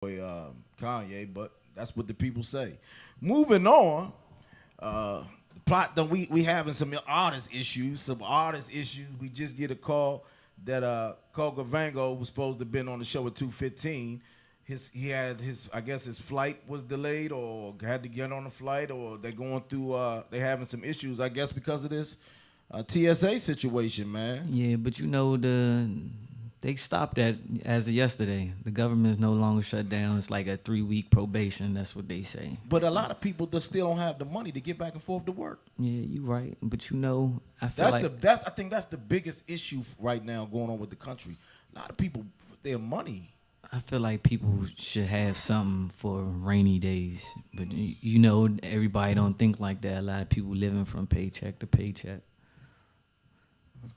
Kanye, but that's what the people say. Moving on, the plot that we having some artist issues. We just get a call that Koga Vango was supposed to have been on the show at 2:15. He had his, I guess his flight was delayed or had to get on a flight, or they're going through they having some issues, I guess, because of this TSA situation, man. Yeah, but they stopped that as of yesterday. The government is no longer shut down. It's like a 3-week probation. That's what they say. But a lot of people just still don't have the money to get back and forth to work. Yeah, you're right. But I feel I think that's the biggest issue right now going on with the country. A lot of people with their money. I feel like people should have something for rainy days. But everybody don't think like that. A lot of people living from paycheck to paycheck.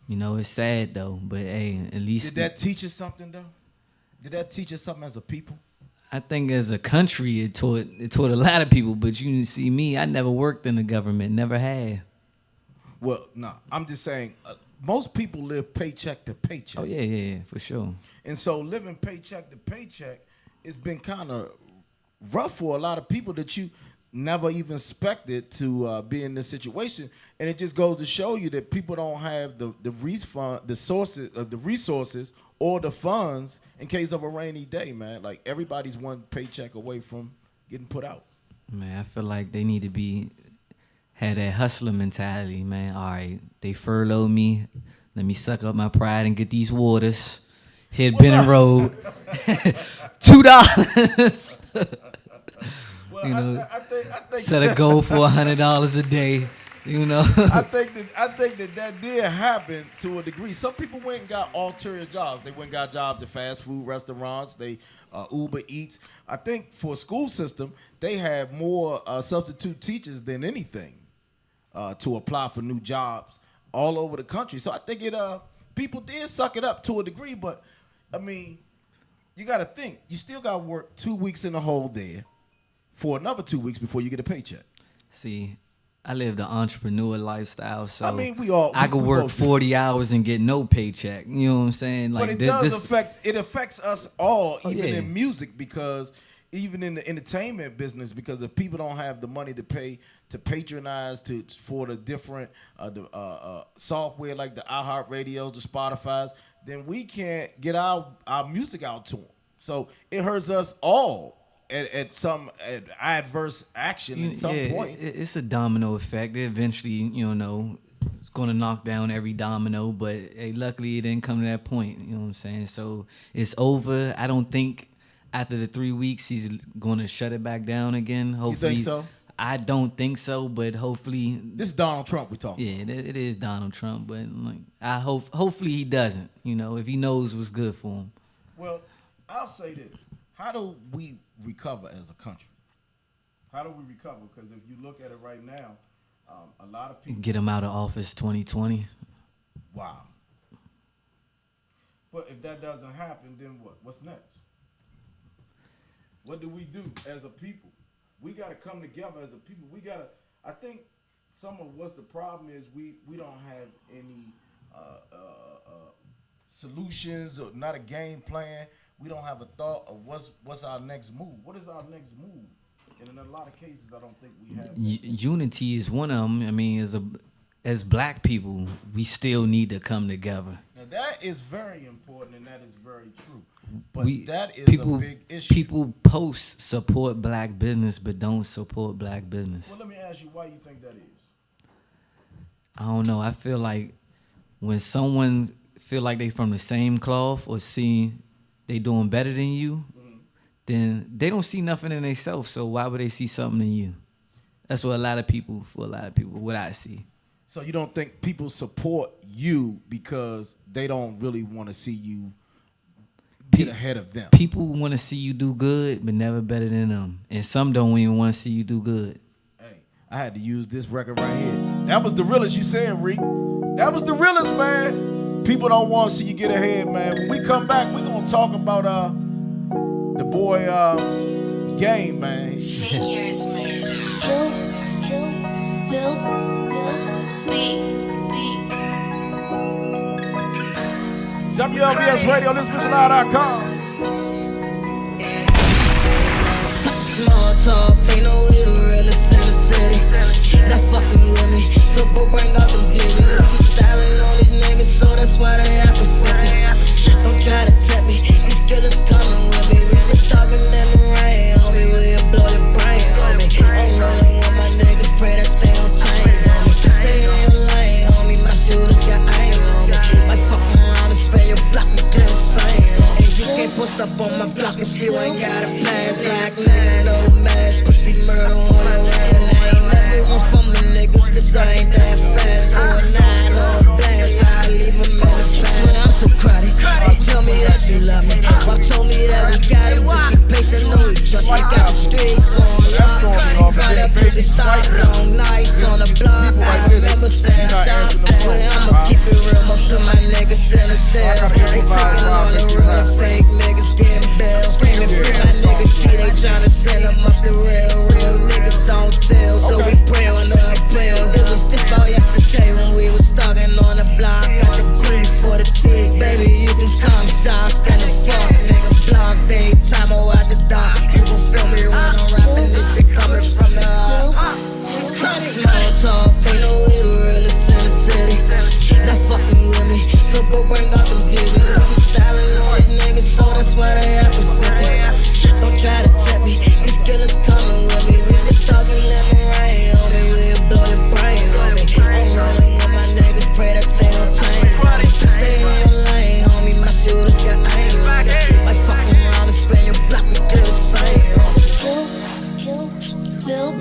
It's sad though, but hey, at least did that teach us something though? Did that teach us something as a people? I think as a country it taught a lot of people, but you see me, I never worked in the government, never had. Well, no, I'm just saying most people live paycheck to paycheck. Oh yeah, for sure. And so living paycheck to paycheck, it's been kind of rough for a lot of people that you never even expected to be in this situation, and it just goes to show you that people don't have the resources or the funds in case of a rainy day, man. Like everybody's one paycheck away from getting put out. Man, I feel like they need to have that hustler mentality, man. All right, they furloughed me. Let me suck up my pride and get these waters. Hit Benning Road. $2. I think set a goal for $100 a day. I think that did happen to a degree. Some people went and got ulterior jobs. They went and got jobs at fast food restaurants. They Uber Eats. I think for a school system, they had more substitute teachers than anything to apply for new jobs all over the country. So I think people did suck it up to a degree. But I mean, you got to think you still got to work 2 weeks in a hole there for another 2 weeks before you get a paycheck. See, I live the entrepreneur lifestyle, so I mean, I could work 40 hours and get no paycheck. You know what I'm saying? Like, but it affects us all, even in music, because even in the entertainment business, because if people don't have the money to pay to patronize for the different software like the iHeartRadios, the Spotify's, then we can't get our music out to them. So it hurts us all. At some adverse action at some point. It's a domino effect. Eventually, it's going to knock down every domino, but hey, luckily it didn't come to that point. You know what I'm saying? So it's over. I don't think after the 3 weeks he's going to shut it back down again. Hopefully. You think so? I don't think so, but hopefully. This is Donald Trump we're talking about. Yeah, it is Donald Trump, but I hopefully he doesn't, if he knows what's good for him. Well, I'll say this. How do we recover as a country? How do we recover? Because if you look at it right now, a lot of people get him out of office 2020. Wow. But if that doesn't happen, then what? What's next? What do we do as a people? We got to come together as a people. I think some of what's the problem is we don't have any solutions or not a game plan. We don't have a thought of what's our next move. What is our next move? And in a lot of cases, I don't think we have. Unity is one of them. I mean, as black people, we still need to come together. Now that is very important, and that is very true. But that is a big issue. People post support black business, but don't support black business. Well, let me ask you why you think that is. I don't know. I feel like when someone feel like they from the same cloth or see they doing better than you, then they don't see nothing in themselves. So why would they see something in you? That's what for a lot of people, what I see. So you don't think people support you because they don't really want to see you get ahead of them? People want to see you do good, but never better than them. And some don't even want to see you do good. Hey, I had to use this record right here. That was the realest you said, Reek. That was the realest, man. People don't want to see you get ahead, man. When we come back, we're going to talk about the boy Kayne, man. Figures, man. Beats. WLBS Radio, this is Live.com. got a pass. Black nigga, no mask. Pussy murder on your ass. I ain't never run from the niggas, cause I ain't that fast. 4-9 on blast, I leave him in the past. When I'm so crowded, don't tell me that you love me. Bob told me that we got him, just be patient, know we trust me. Got the streets on lock. He found that boogie stop, long nights on the block. I remember saying shop, I swear I'ma keep it real. Most of my niggas in the cell. They taking all the real and fake niggas getting bail. Screaming free my niggas, see they tryna send them up the real. Real niggas don't tell, so we pray on the appeal. It was this about yesterday when we was stalking on the block. Got the T for the T, baby, you can come shop. Spend the fuck, nigga, block. Daytime or at the dock. You gon' feel me when I'm rapping this shit coming from the heart. Small talk, they know we the realest in the city. Not fucking with me, so bro bring out them digits. We be styling on these niggas, so that's why they actin' 50. Don't try to tempt me, these killers coming with me. We been talking lemon rain on me, we'll blow your brains on me. I'm rolling with my niggas, pray that they don't change on me. Stay in your lane, homie, my shooters got aim on me. Might fuck around and spin your block, we do the same on me.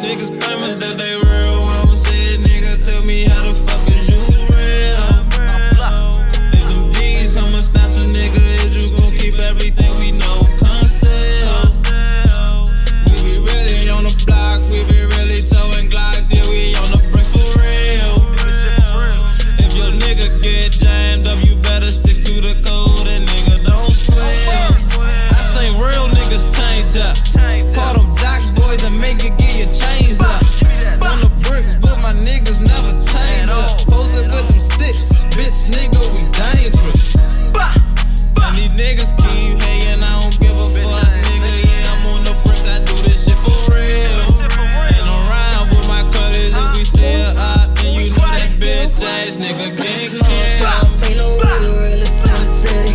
Niggas claiming that they real. When I'm saying nigga, tell me how the fuck is you real? If them D's come and snatch a nigga, is you gon' keep everything we know concealed? We be really on the block, we be really towing Glocks, yeah, we on the brick for real. If your nigga get jammed up, you better stick to the code and nigga don't squeal. I say real niggas change up. Call them doc boys and make it get your chains up. On the bricks, but my niggas never change up. Posted with them sticks, bitch nigga, we dangerous. And these niggas keep hating, I don't give a fuck, nigga. Yeah, I'm on the bricks, I do this shit for real. And I'm around with my cutters, if we see it up, then you know that bitch ass nigga can't kill. They know we the realest in the city.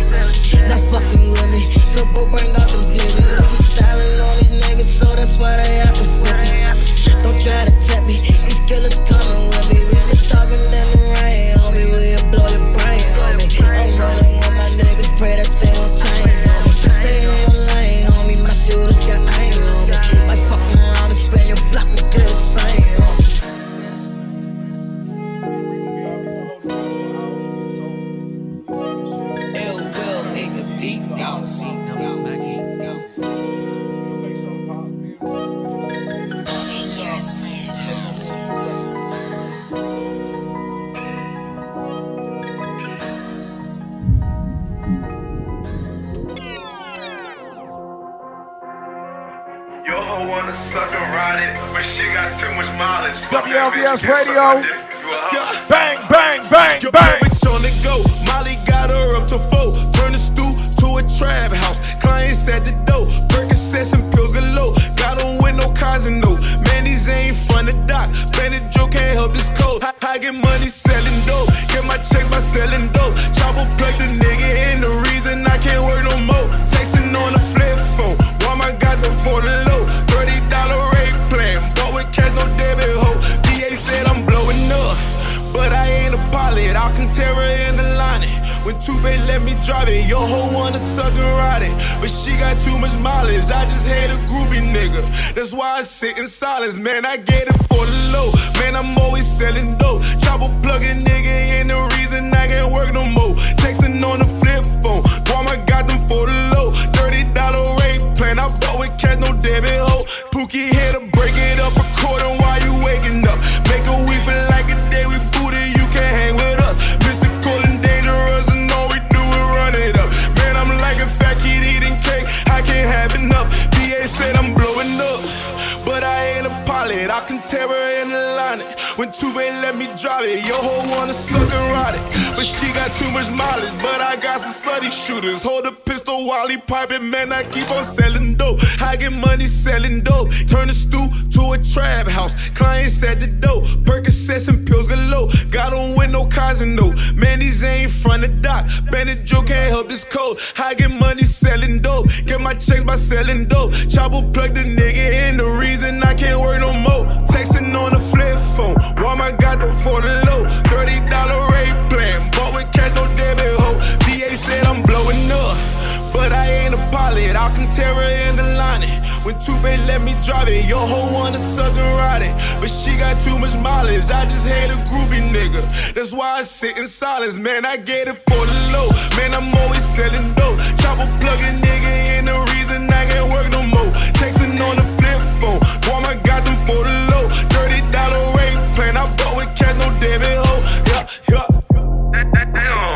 Not fucking with me, so bro bring out them digits. We be styling on these niggas, so that's why they actin' 50. Don't try to tempt me, these killers coming with me. We been talking lemon rain on me, we'll blow your brains on me. I'm rolling with my niggas, pray that they don't change on me. Stay in your lane, homie, my shooters got aim on me. Might fuck around and spin your block, we do the same on me. Ill will make the beat bounce. Your hoe wanna suck and ride it, but she got too much mileage. WLBS Radio. Bang, bang, bang, Your bang. bitch on the go. Molly got her up to 4. Turn the stoop to a trap house. Clients at the door. Percocets and pills galore. Got on with no cons and no. Man, these ain't fun to dock. Bandit Joe can't help this code. I get money selling dope. Get my checks by selling dope. Chopper plug the nigga in. The reason I can't work no more. Texting on the flip phone. Walmart got them for the low. $30 rate plan. Bought with cash, no debit hoe. DA said I'm blowing up. But I ain't a pilot, Alcantara in the line. When Tuve let me drive it, your hoe wanna suck and ride it. But she got too much mileage, I just hate a groupie nigga. That's why I sit in silence, man, I get it for the low. Man, I'm always selling dope. Chopper plugging nigga ain't the reason I can't work no more. Texting on the flip phone, Walmart got them for the low. $30 rate plan, I bought with cash, no debit hoe. Pookie here to break it up, recording while you waking up. Make a week feel like a day we booted, you can't hang with us. Mystical and dangerous, and all we do is run it up. Man, I'm like a fat kid eating cake, I can't have enough. DA said I'm blowing up, but I ain't a pilot. Alcantara in the line. When Tuve let me drive it, your hoe wanna suck and ride it. But she got too much mileage, but I got some slutty shooters. Hold a pistol while he piping, man, I keep on selling dope. I get money selling dope. Turn the stoop to a trap house. Clients at the door. Percocets and pills galore. Got on with no cons and no. Man, these ain't front of dock. Bandit Joe can't help this code. I get money selling dope. Get my checks by selling dope. Chopper plug the nigga in. The reason I can't work no more. Texting on the flip phone. Walmart got them for the low. $30 rate plan. Bought with cash, no debit hoe. DA said I'm blowing up, but I ain't a pilot. Alcantara in the line. let me drive it. Your hoe wanna suck and ride it, but she got too much mileage. I just hate a groupie nigga. That's why I sit in silence, man. I get it for the low. Man, I'm always selling dope. Chopper plugging nigga in the reason I can't work no more. Texting on the flip phone. Walmart got them for the low. $30 rate plan. I bought with cash, no debit hoe. Yeah.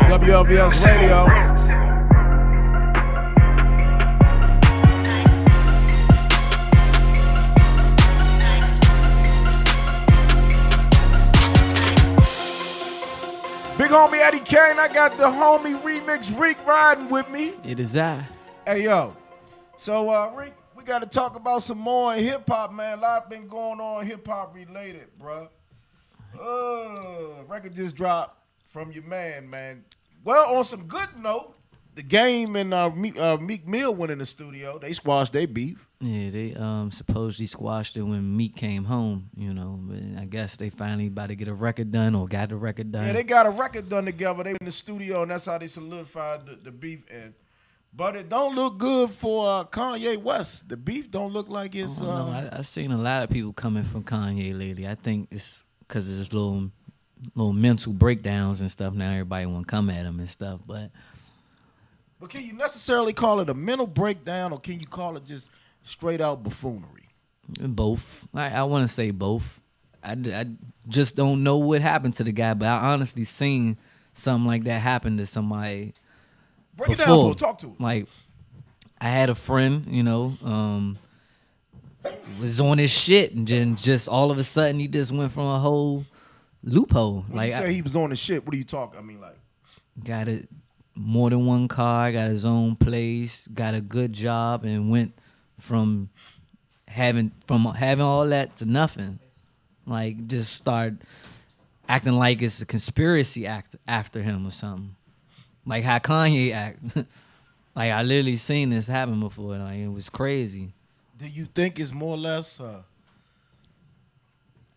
WLBS Radio. Big homie Eddie Kayne, I got the homie ReMix Reek riding with me. It is I. Hey, yo. So, Reek, we got to talk about some more in hip-hop, man. A lot been going on hip-hop related, bruh. Record just dropped from your man. Well, on some good note, the Game and Meek Mill went in the studio. They squashed their beef. Yeah, they supposedly squashed it when Meek came home, you know. But I guess they finally about to get a record done or got the record done. Yeah, they got a record done together. They in the studio, and that's how they solidified the beef. But it don't look good for Kanye West. The beef don't look like it's... I've seen a lot of people coming from Kanye lately. I think it's because of this little mental breakdowns and stuff. Now everybody want to come at him and stuff, but can you necessarily call it a mental breakdown, or can you call it just straight out buffoonery? both. I want to say both. I just don't know what happened to the guy, but I honestly seen something like that happen to somebody. Break it before. down, fool. Talk to him. Like, I had a friend, was on his shit, and then just all of a sudden he just went from a whole loophole. When you say he was on his shit, what are you talking? I mean, like, got it, more than one car, got his own place, got a good job, and went from having all that to nothing. Like, just start acting like it's a conspiracy act after him or something. Like how Kanye act. Like, I literally seen this happen before. Like, it was crazy. do you think it's more or less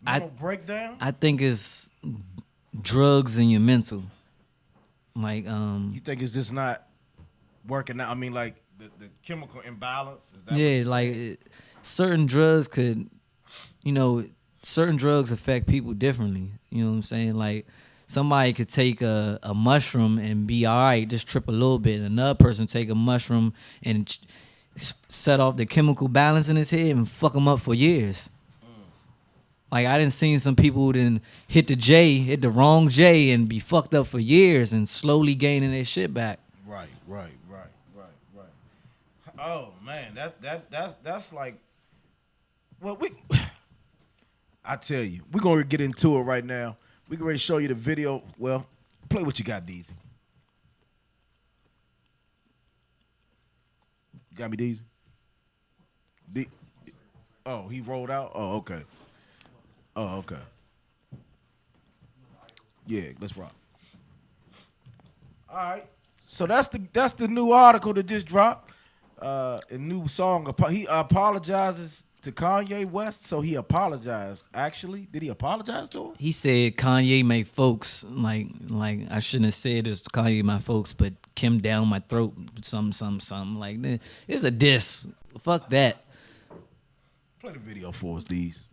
mental breakdown? I think it's drugs in your mental. Like, You think it's just not working out? I mean, like the chemical imbalance? Is that what yeah, you're like saying? certain drugs could, certain drugs affect people differently. You know what I'm saying? Like, somebody could take a mushroom and be all right, just trip a little bit. Another person take a mushroom and set off the chemical balance in his head and fuck him up for years. Like, I done seen some people who done hit the wrong J and be fucked up for years and slowly gaining their shit back. Right. Oh man, that's like, well, I tell you, we're gonna get into it right now. We can ready to show you the video. Well, play what you got, Deezy. You got me, Deezy? Oh, he rolled out? Oh, okay. Yeah, let's rock. All right. So that's the new article that just dropped. A new song. He apologizes to Kanye West, so he apologized. Actually, did he apologize to him? He said Kanye make folks like I shouldn't have said this to Kanye my folks, but Kim down my throat, something like that. It's a diss. Fuck that. Play the video for us, these.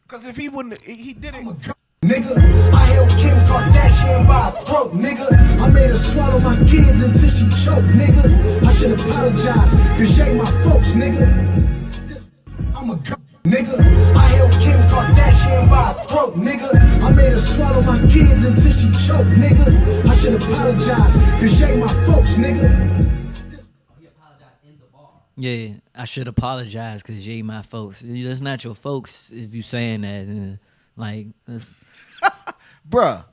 Cause if he wouldn't, he did it. Nigga, I held Kim Kardashian by her throat, nigga. I made her swallow my kids until she choked, nigga. I should apologize, cause you ain't my folks, nigga. I'm a nigga. I held Kim Kardashian by her throat, nigga. I made her swallow my kids until she choked, nigga. I should apologize, cause you ain't my folks, nigga. Yeah, I should apologize because you ain't my folks. That's not your folks if you saying that. Like, that's... Bruh,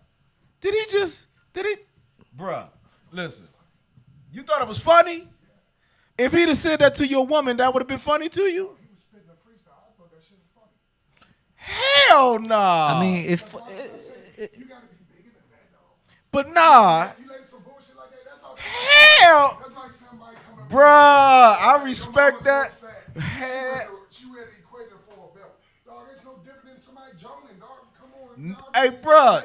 Bruh, listen. You thought it was funny? If he'd have said that to your woman, that would have been funny to you? He was spitting a freestyle. I thought that shit was funny. Hell nah. I mean, it's... You gotta be bigger than that, though. But nah. You like some bullshit like that? That's Hell. That's like somebody coming. Bruh, I respect that. Hell. She had the equator for a belt. Dog, it's no different than somebody joning, dog. Come on. Dog. Hey, bruh,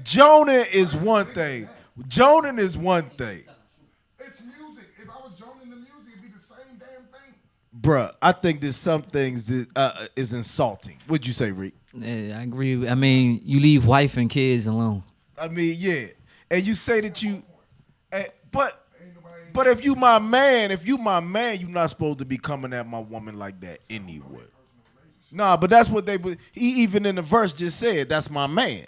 Joning is one thing. Joning is one thing. It's music. If I was joning the music, music, it'd be the same damn thing. Bruh, I think there's some things that is insulting. What'd you say, Reek? Yeah, I agree. I mean, you leave wife and kids alone. I mean, yeah. And you say that you, but if you my man, you're not supposed to be coming at my woman like that anyway. Nah, but that's what he even in the verse just said, that's my man.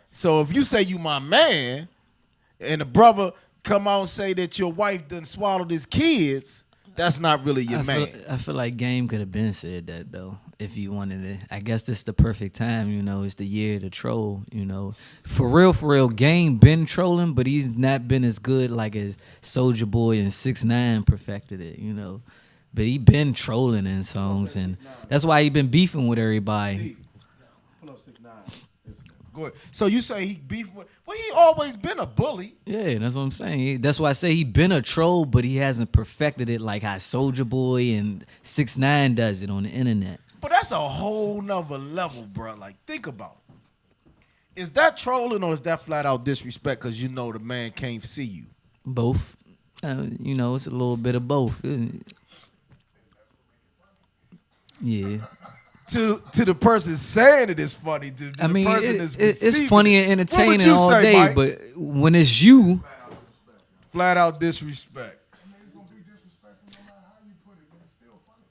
So if you say you my man, and the brother come out and say that your wife done swallowed his kids, that's not really your man. I feel like Game could have been said that though, if you wanted it. I guess this is the perfect time, you know. It's the year to troll, you know. For real, Game been trolling, but he's not been as good like as Soulja Boy and 6ix9ine perfected it, you know. But he been trolling in songs, and that's why he been beefing with everybody. Pull up 6ix9ine. Go ahead. So you say he beefed with? Well, he always been a bully. Yeah, that's what I'm saying. That's why I say he been a troll, but he hasn't perfected it like how Soulja Boy and 6ix9ine does it on the internet. But that's a whole nother level, bro. Like, think about it. Is that trolling or is that flat out disrespect because you know the man can't see you? Both. You know, it's a little bit of both. Yeah. To the person saying it is funny. To I the mean, person it's funny and entertaining all say, day, Mike? but when it's you, Flat out disrespect.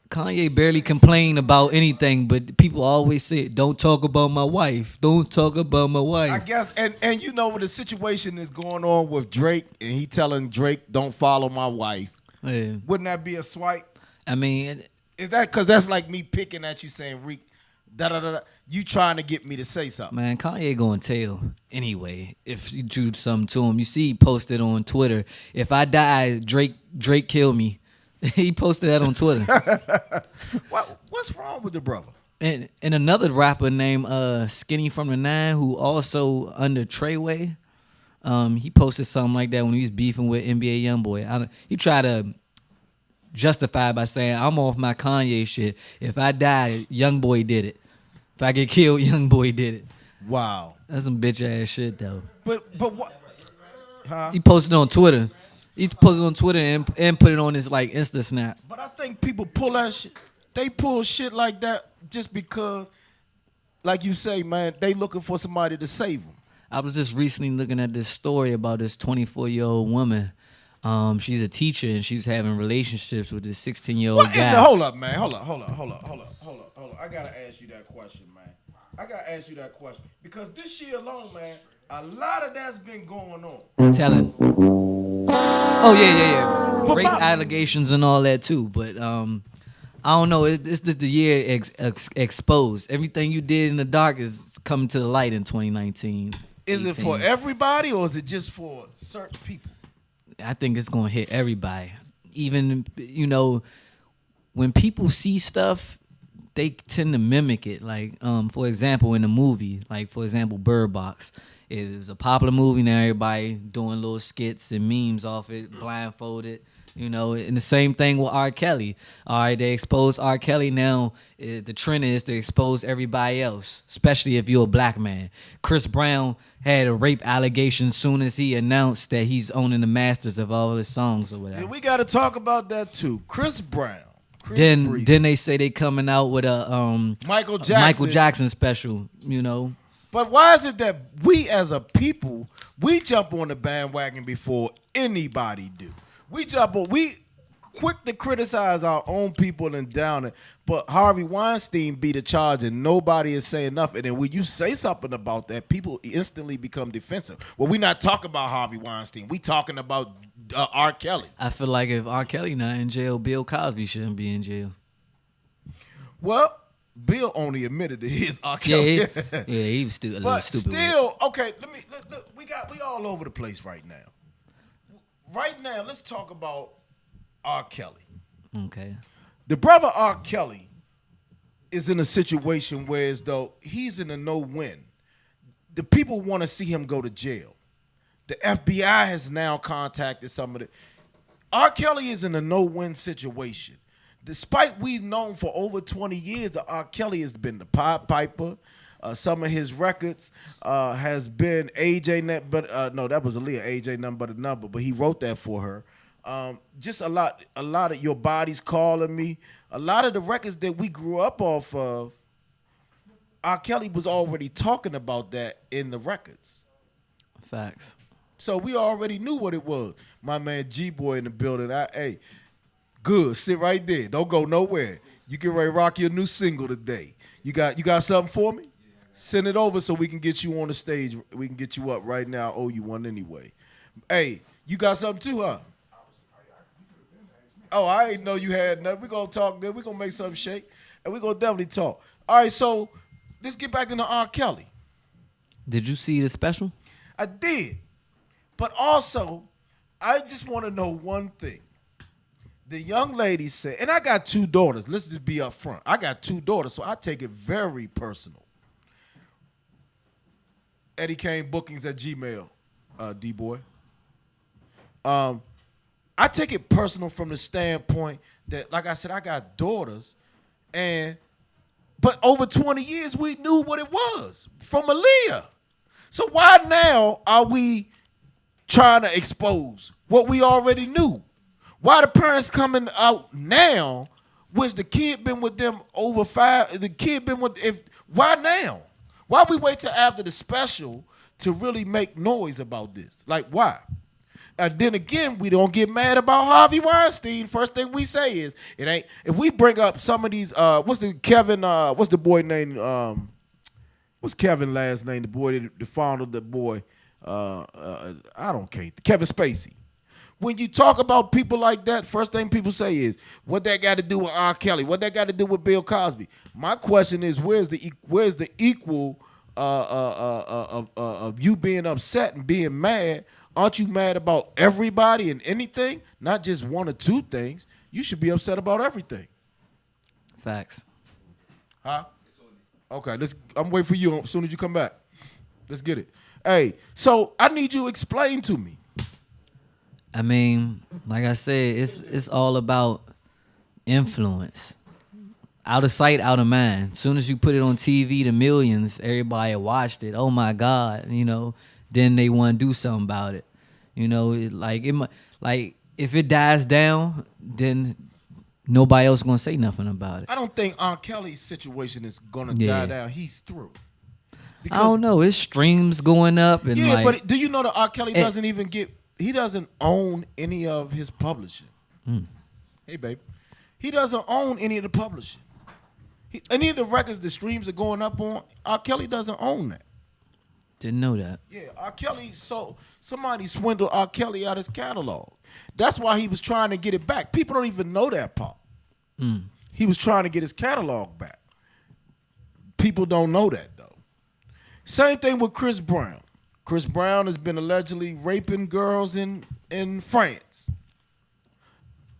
Kanye barely complained about anything, but people always say, "Don't talk about my wife. Don't talk about my wife." I guess, and you know what the situation is going on with Drake, and he telling Drake, "Don't follow my wife." Yeah. Wouldn't that be a swipe? I mean, Is that because that's like me picking at you saying, "Reek, da da da"? You trying to get me to say something? man, Kanye gonna tell anyway if you do something to him. You see, he posted on Twitter, "If I die, Drake kill me." He posted that on Twitter. What's wrong with the brother? And another rapper named Skinny from the Nine, who also under Treyway, he posted something like that when he was beefing with NBA YoungBoy. He tried to justify it by saying, "I'm off my Kanye shit. If I die, YoungBoy did it. If I get killed, YoungBoy did it." Wow. That's some bitch ass shit though. But what? Huh? He posted on Twitter. He posted on Twitter and put it on his like Insta Snap. But I think people pull that shit. They pull shit like that just because, like you say, man, they looking for somebody to save them. I was just recently looking at this story about this 24-year-old woman. She's a teacher and she was having relationships with this 16-year-old guy. Hold up, man. Hold up. I gotta ask you that question, man. Because this year alone, man, a lot of that's been going on. Tell him. Oh yeah. Rape allegations and all that too. But I don't know. It's just the year exposed. Everything you did in the dark is coming to the light in 2019. Is it for everybody or is it just for certain people? I think it's gonna hit everybody. Even, you know, when people see stuff, they tend to mimic it. Like, for example, in a movie, like for example, Bird Box. It was a popular movie. Now everybody doing little skits and memes off it, blindfolded. You know, and the same thing with R. Kelly. All right, they expose R. Kelly now. The trend is to expose everybody else, especially if you're a black man. Chris Brown had a rape allegation soon as he announced that he's owning the masters of all his songs or whatever. Yeah, we got to talk about that too. Chris Brown. Then they say they coming out with a Michael Jackson special. You know. But why is it that we as a people, we jump on the bandwagon before anybody do? We quick to criticize our own people and down it, but Harvey Weinstein beat a charge and nobody is saying nothing. And when you say something about that, people instantly become defensive. Well, we not talking about Harvey Weinstein. We talking about R. Kelly. I feel like if R. Kelly not in jail, Bill Cosby shouldn't be in jail. Well, Bill only admitted to his R. Kelly. Yeah, he was a little stupid. But still, okay, look, we all over the place right now. Right now, let's talk about R. Kelly. Okay. The brother R. Kelly is in a situation where as though he's in a no-win. The people want to see him go to jail. The FBI has now contacted some of the... R. Kelly is in a no-win situation. Despite we've known for over 20 years that R. Kelly has been the Pied Piper. Some of his records has been AJ, but no, that was Aaliyah. AJ, nothing but a number. But he wrote that for her. Just a lot of Your Body's Calling Me. A lot of the records that we grew up off of, R. Kelly was already talking about that in the records. Facts. So we already knew what it was. My man G-Boy in the building. Hey, good. Sit right there. Don't go nowhere. You get ready to rock your new single today. You got something for me? Send it over so we can get you on the stage. We can get you up right now. I owe you one anyway. Hey, you got something too, huh? Oh, I ain't know you had nothing. We're going to talk then. We're going to make something shake. And we're going to definitely talk. All right, so let's get back into R. Kelly. Did you see the special? I did. But also, I just want to know one thing. The young lady said, and I got 2 daughters. Let's just be up front. I got 2 daughters, so I take it very personal. Eddie Kayne bookings at Gmail, D-Boy. I take it personal from the standpoint that, like I said, I got daughters, but over 20 years, we knew what it was from Aaliyah. So why now are we trying to expose what we already knew? Why the parents coming out now, which the kid been with them over 5, the kid been with, why now? Why we wait till after the special to really make noise about this? Like, why? And then again, we don't get mad about Harvey Weinstein. First thing we say is, it ain't, if we bring up some of these, what's the boy name, what's Kevin last name, the boy, the founder of the boy, I don't care, Kevin Spacey. When you talk about people like that, first thing people say is, what that got to do with R. Kelly? What that got to do with Bill Cosby? My question is, where's the equal of you being upset and being mad? Aren't you mad about everybody and anything? Not just 1 or 2 things. You should be upset about everything. Facts. Huh? Okay, I'm waiting for you as soon as you come back. Let's get it. Hey, so I need you to explain to me. I mean, like I said, it's all about influence. Out of sight, out of mind. As soon as you put it on TV to millions, everybody watched it. Oh my God, then they want to do something about it. If it dies down, then nobody else gonna say nothing about it. I don't think R. Kelly's situation is gonna die down. He's through. I don't know. His streams going up and but do you know that R. Kelly he doesn't own any of his publishing. Hey, babe. He doesn't own any of the publishing. Any of the records the streams are going up on, R. Kelly doesn't own that. Didn't know that. Yeah, R. Kelly, so somebody swindled R. Kelly out his catalog. That's why he was trying to get it back. People don't even know that part. He was trying to get his catalog back. People don't know that, though. Same thing with Chris Brown. Chris Brown has been allegedly raping girls in France.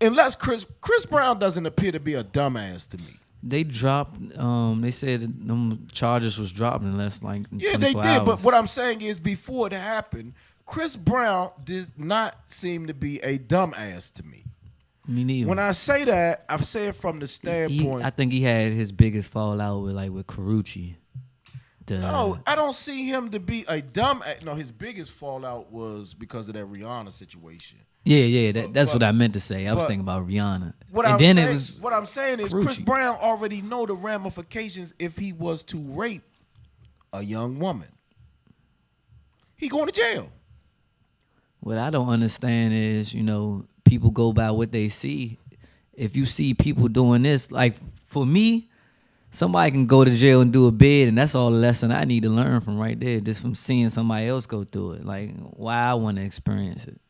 Unless Chris Brown doesn't appear to be a dumbass to me. They dropped. They said them charges was dropped in less like 24 they did. hours. But what I'm saying is, before it happened, Chris Brown did not seem to be a dumbass to me. Me neither. When I say that, I say it from the standpoint. I think he had his biggest fallout with Carucci. No, I don't see him to be a dumb. No, his biggest fallout was because of that Rihanna situation. Yeah, that's what I meant to say. I was thinking about Rihanna. What I'm saying is, Chris Brown already know the ramifications if he was to rape a young woman. He going to jail. What I don't understand is, people go by what they see. If you see people doing this, like for me, somebody can go to jail and do a bid, and that's all the lesson I need to learn from right there, just from seeing somebody else go through it. Like, why I want to experience it.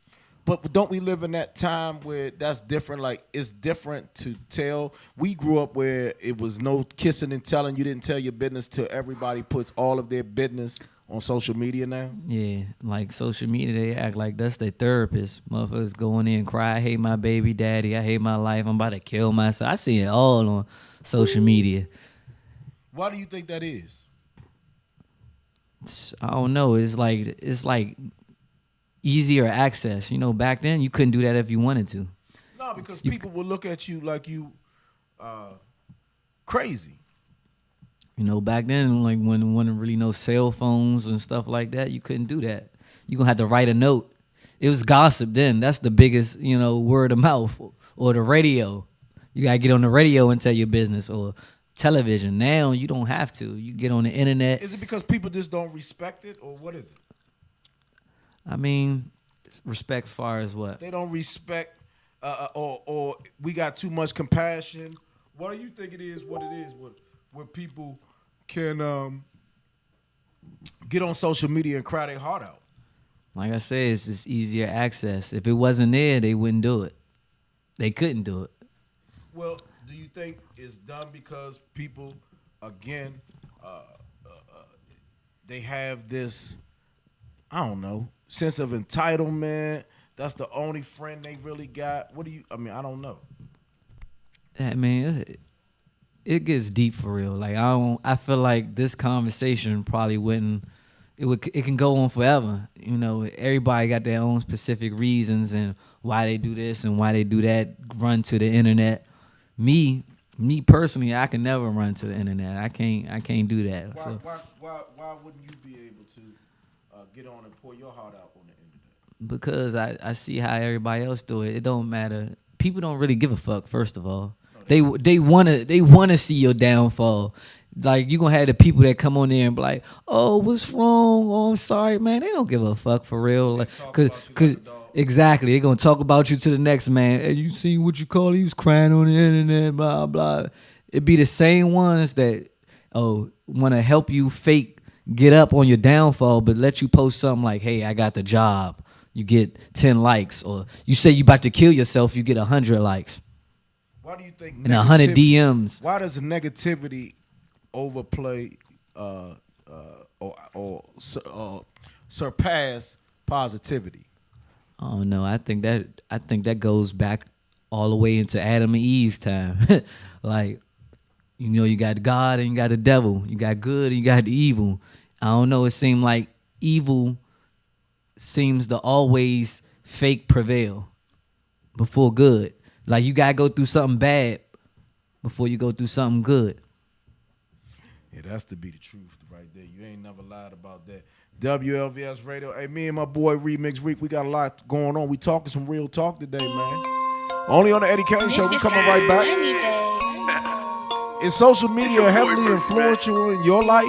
But don't we live in that time where that's different? Like, it's different to tell. We grew up where it was no kissing and telling. You didn't tell your business till everybody puts all of their business on social media now. Yeah, like social media, they act like that's their therapist. Motherfuckers going in and cry, I hate my baby daddy, I hate my life, I'm about to kill myself. I see it all on social media. Why do you think that is? I don't know. It's like easier access. Back then you couldn't do that if you wanted to. No, because people will look at you like you crazy. Back then, like when wasn't really no cell phones and stuff like that, you couldn't do that. You gonna have to write a note. it was gossip then. That's the biggest, word of mouth or the radio. You gotta get on the radio and tell your business or television. Now you don't have to. You get on the internet. Is it because people just don't respect it, or what is it? I mean, respect far as what? They don't respect, or we got too much compassion. What do you think it is? What it is? Where people can get on social media and cry their heart out. Like I said, it's just easier access. If it wasn't there, they wouldn't do it. They couldn't do it. Well, do you think it's done because people, again, they have this, I don't know, sense of entitlement? That's the only friend they really got. I don't know. I mean, it gets deep for real. Like I feel like this conversation probably wouldn't. It can go on forever. Everybody got their own specific reasons and why they do this and why they do that. Run to the internet. Me personally, I can never run to the internet. I can't do that. Why wouldn't you be able to get on and pour your heart out on the internet? Because I see how everybody else do it. It don't matter. People don't really give a fuck. First of all, they wanna see your downfall. Like, you gonna have the people that come on there and be like, "Oh, what's wrong? Oh, I'm sorry, man." They don't give a fuck for real. Like, cause exactly, they gonna talk about you to the next man. Hey, you seen what you call? He was crying on the internet, blah blah. It be the same ones that want to help you fake get up on your downfall, but let you post something like, "Hey, I got the job." You get 10 likes, or you say you about to kill yourself, you get 100 likes. Why do you think? And 100 DMs. Why does negativity overplay or surpass positivity? Oh no, I think that goes back all the way into Adam and Eve's time. Like, you got God and you got the devil. You got good and you got the evil. I don't know, it seemed like evil seems to always fake prevail before good. Like, you gotta go through something bad before you go through something good. Yeah, that's to be the truth right there. You ain't never lied about that. WLVS Radio. Hey, me and my boy ReMix Reek, we got a lot going on. We talking some real talk today, man. Only on the Eddie Kayne Show. We coming right back. Is social media heavily influential in your life?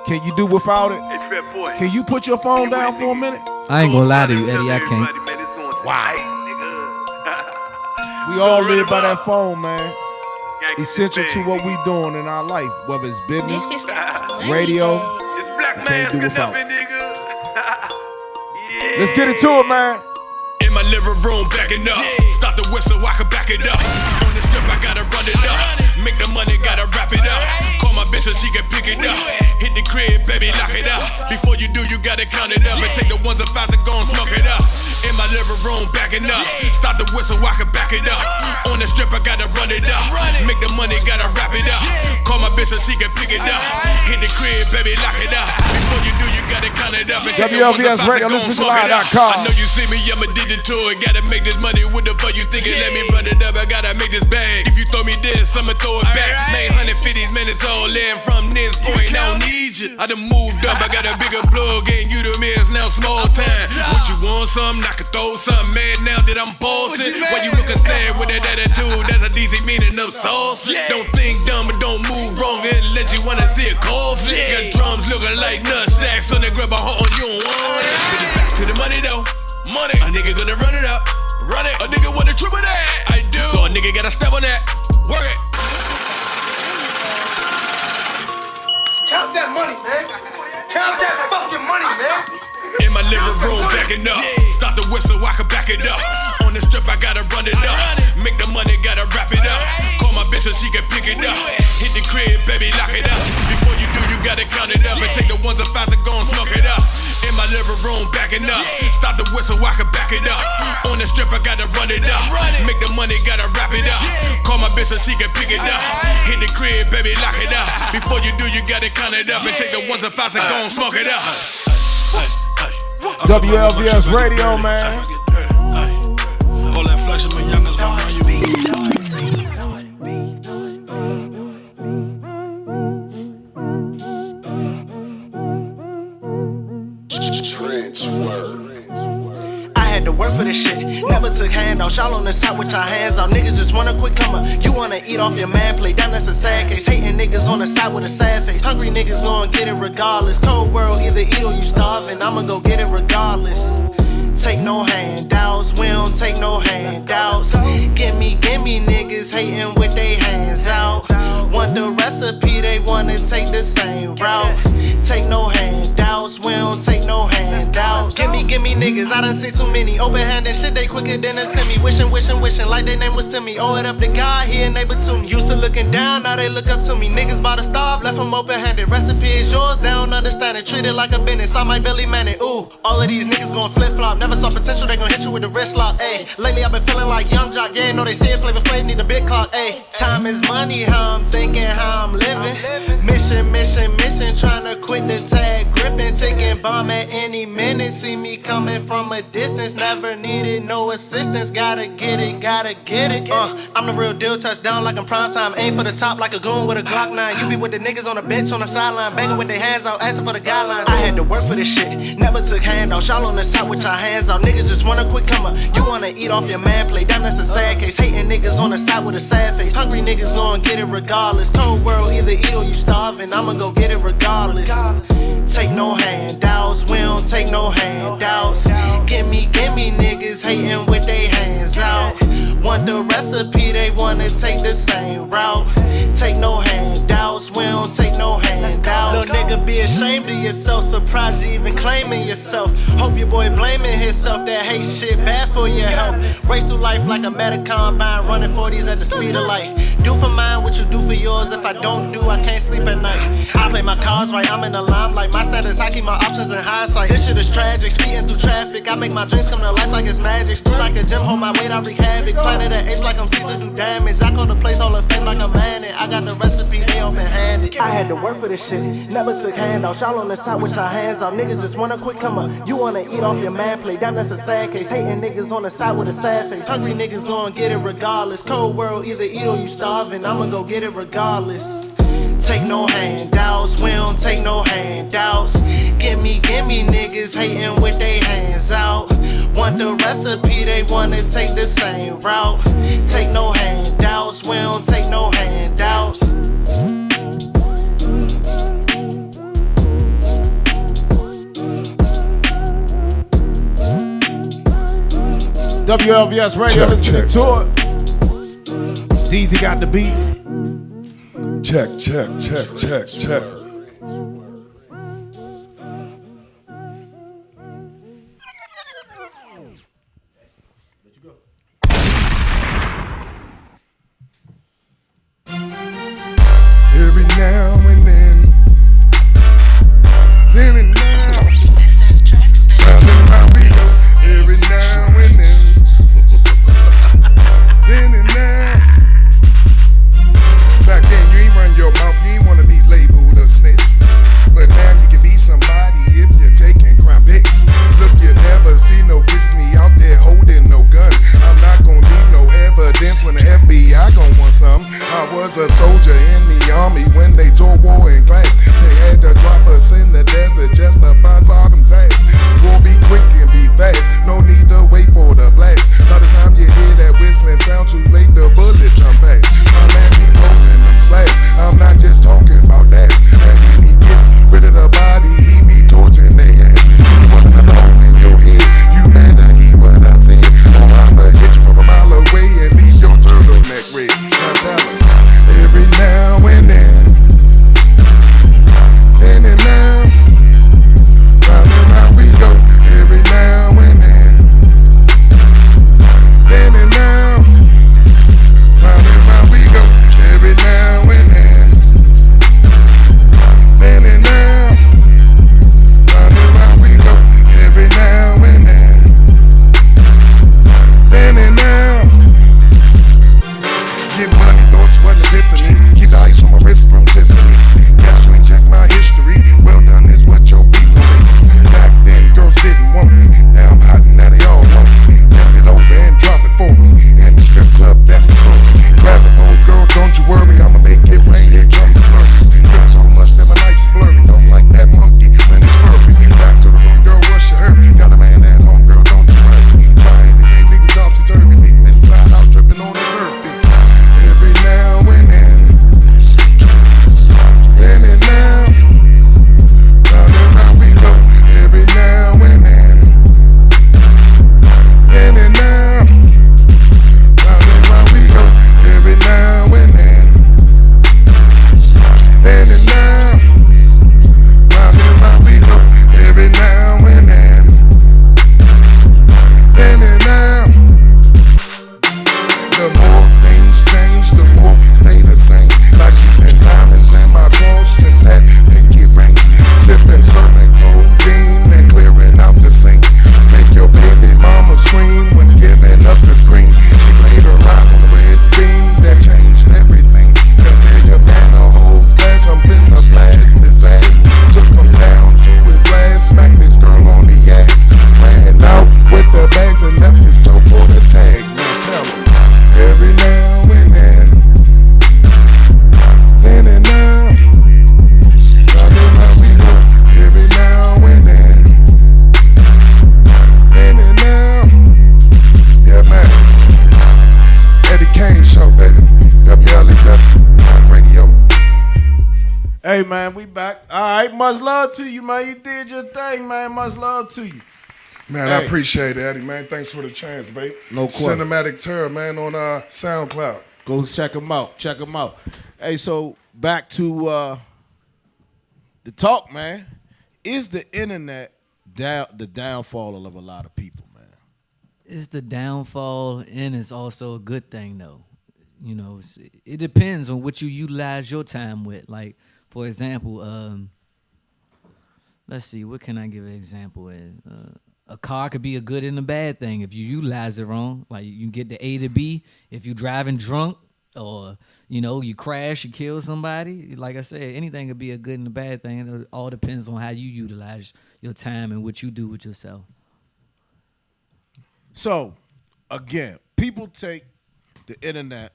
Can you do without it? Can you put your phone down for a minute? I ain't gonna lie to you, Eddie. I can't. Wow. We all live by that phone, man. Essential to what we doing in our life, whether it's business, radio. We can't do without it. Let's get into it, man. In my living room, backing up. Stop the whistle, I can back it up. On the strip, I gotta run it up. Make the money, gotta wrap it up. Call my bitch so she can pick it up. Hit the crib, baby, lock it up. Before you do, you gotta count it up. And take the ones that fast and go and smoke it up. In my living room, backing up. Stop the whistle, I can back it up. On the strip, I gotta run it up. Make the money, gotta wrap it up. Call my bitch so she can pick it up. Hit the crib, baby, lock it up. Before you do, you gotta count it up. And take the ones that fast and go and smoke it up. I know you see me, I'm addicted to it. Gotta make this money, what the fuck you thinking? Let me run it up, I gotta make this bag. If you throw me this, I'ma throw it back. Made 150 minutes all in from this point, I don't need you. I done moved up, I got a bigger plug, and you the man, now small time. What you want, something? I can throw something, man, now that I'm bossing. Why you looking sad with that attitude? That's a decent meaning of sauce. Don't think dumb and don't move wrong unless you wanna see a coffin. Got drums looking like nutsacks on the grab a heart, you don't want it. But it's back to the money though. Money, a nigga gonna run it up. Run it, a nigga wanna triple that. I do, so a nigga gotta step on that. Work it. Count that money, man. Count that fucking money, man. In my living room, backing up. Stop the whistle, I can back it up. On the strip, I gotta run it up. Make the money, gotta wrap it up. Call my bitch so she can pick it up. Hit the crib, baby, lock it up. Before you do, you gotta count it up. And take the ones that fast and go and smoke it up. In my living room, backing up. Stop the whistle, I can back it up. On the strip, I gotta run it up. Make the money, gotta wrap it up. Call my bitch so she can pick it up. Hit the crib, baby, lock it up. Before you do, you gotta count it up. And take the ones that fast and go and smoke it up. WLVS Radio, man. All that flex of my youngers behind you. I handoffs. Y'all on the side with your hands out. Niggas just wanna quick come up. You wanna eat off your man plate. Damn, that's a sad case. Hating niggas on the side with a sad face. Hungry niggas gon' get it regardless. Cold world, either eat or you starving. I'ma go get it regardless. Take no handouts, we don't take no handouts. Gimme niggas hating with they hands out. Want the recipe, they wanna take the same route. Take no handouts, we don't take no handouts. Gimme niggas, I done seen too many. Open-handed shit, they quicker than a semi. Wishing like their name was Timmy. Owe it up to God, he a neighbor to me. Used to looking down, now they look up to me. Niggas bout to starve, left them open-handed. Recipe is yours, they don't understand it. Treat it like a business, I might Billy man it. Ooh, all of these niggas gon' flip-flop. Never saw potential, they gon' hit you with the wrist lock. Ayy, lately I've been feeling like Young Jock. Yeah, know they say it, Flavor Flav need a big clock. Ayy, time is money, how I'm thinking, how I'm living. Mission, tryna quit the tag gripping. Taking bomb at any minute. See me coming from a distance, never needed no assistance. Gotta get it. I'm the real deal, touchdown like I'm prime time. Aim for the top like a goon with a Glock 9. You be with the niggas on the bench on the sideline, banging with their hands out, asking for the guidelines. I had to work for this shit, never took handouts. Y'all on the side with your hands out. Niggas just wanna quick come up. You wanna eat off your man plate. Damn, that's a sad case. Hating niggas on the side with a sad face. Hungry niggas gon' get it regardless. Cold world, either eat or you starving. I'ma go get it regardless. Take no handouts, we don't take no handouts. Gimme niggas hating with they hands out. Want the recipe, they wanna take the same route. Take no handouts, we don't take no handouts. Little nigga, be ashamed of yourself. Surprised you even claiming yourself. Hope your boy blaming himself. That hate shit bad for your health. Race through life like a meta combine, running 40s at the speed of light. Do for mine what you do for yours. If I don't do, I can't sleep at night. I play my cards right, I'm in the limelight. My status, I keep my options in hindsight. This shit is tragic, speeding through traffic. I make my dreams come to life like it's magic. Still like a gym, hold my weight, I wreak havoc. Planet at apes like I'm Caesar, do damage. I call the place Hall of Fame like I'm Manning. I got the recipe, they open-handed. I had to work for this shit, never took handouts. Y'all on the side with your hands out. Niggas just wanna quick come up. You wanna eat off your man plate. Damn, that's a sad case. Hating niggas on the side with a sad face. Hungry niggas gon' get it regardless. Cold world, either eat or you starving. I'ma go get it regardless. Take no handouts, we don't take no handouts. Gimme niggas hating with they hands out. Want the recipe, they wanna take the same route. Take no handouts, we don't take no handouts. WLVS Radio, let's get to it. DZ got the beat. Check. Every now and then and now, round and round we go. Every now and then and now. Back then you ain't run your mouth, you ain't wanna be labeled a snitch. But now you can be somebody if you're taking crime pics. Look, you never see no bitch me out there holding no gun. I'm not gonna leave no evidence when the FBI gon' want some. I was a soldier in the army when they taught war in class. They had to drop us in the desert just to find Saddam's ass. War be quick and be fast, no need to wait for the blast. By the time you hear that whistling sound, too late, the bullet jump past. My man be rolling them slabs, I'm not just talking about that. And when he gets rid of the body, he be torturing their ass. You want another hole in your head, you better hear what I said. Or I'ma hit you from a mile away and leave your turtleneck red. Now tell him, every now and then and now, round and round we go. Every now and then and now, round and round we go. Every now and then and now, round and round we go. Every now and then and now. Get money, thoughts what epiphany. Keep the ice on my wrist from Tiffany's. Guess you ain't check my history. Well done is what your beef gon' be. Back then girls didn't want me. Now I'm hot and now they all want me. Flip it over and drop it for me. And the strip club, that's the story. Grab it, old girl, don't you worry. I'ma make it rain. Here come the flurries. Drink so much that my night's blurry. Don't like that monkey when it's furry. Back to the room, girl, what's your hurry? Got a man at home, girl, don't you worry. Try anything, leave me topsy-turvy. Leave me Okay, man, we back. All right, much love to you, man. You did your thing, man. Much love to you. Man, I appreciate it, Eddie, man. Thanks for the chance, babe. No question. Cinematic Terror, man, on SoundCloud. Go check them out. Check them out. Hey, so back to the talk, man. Is the internet the downfall of a lot of people, man? It's the downfall, and it's also a good thing, though. You know, it depends on what you utilize your time with. Like, for example, let's see, what can I give an example as? A car could be a good and a bad thing if you utilize it wrong. Like, you get the A to B. If you're driving drunk or, you know, you crash, you kill somebody. Like I said, anything could be a good and a bad thing. It all depends on how you utilize your time and what you do with yourself. So, again, people take the internet,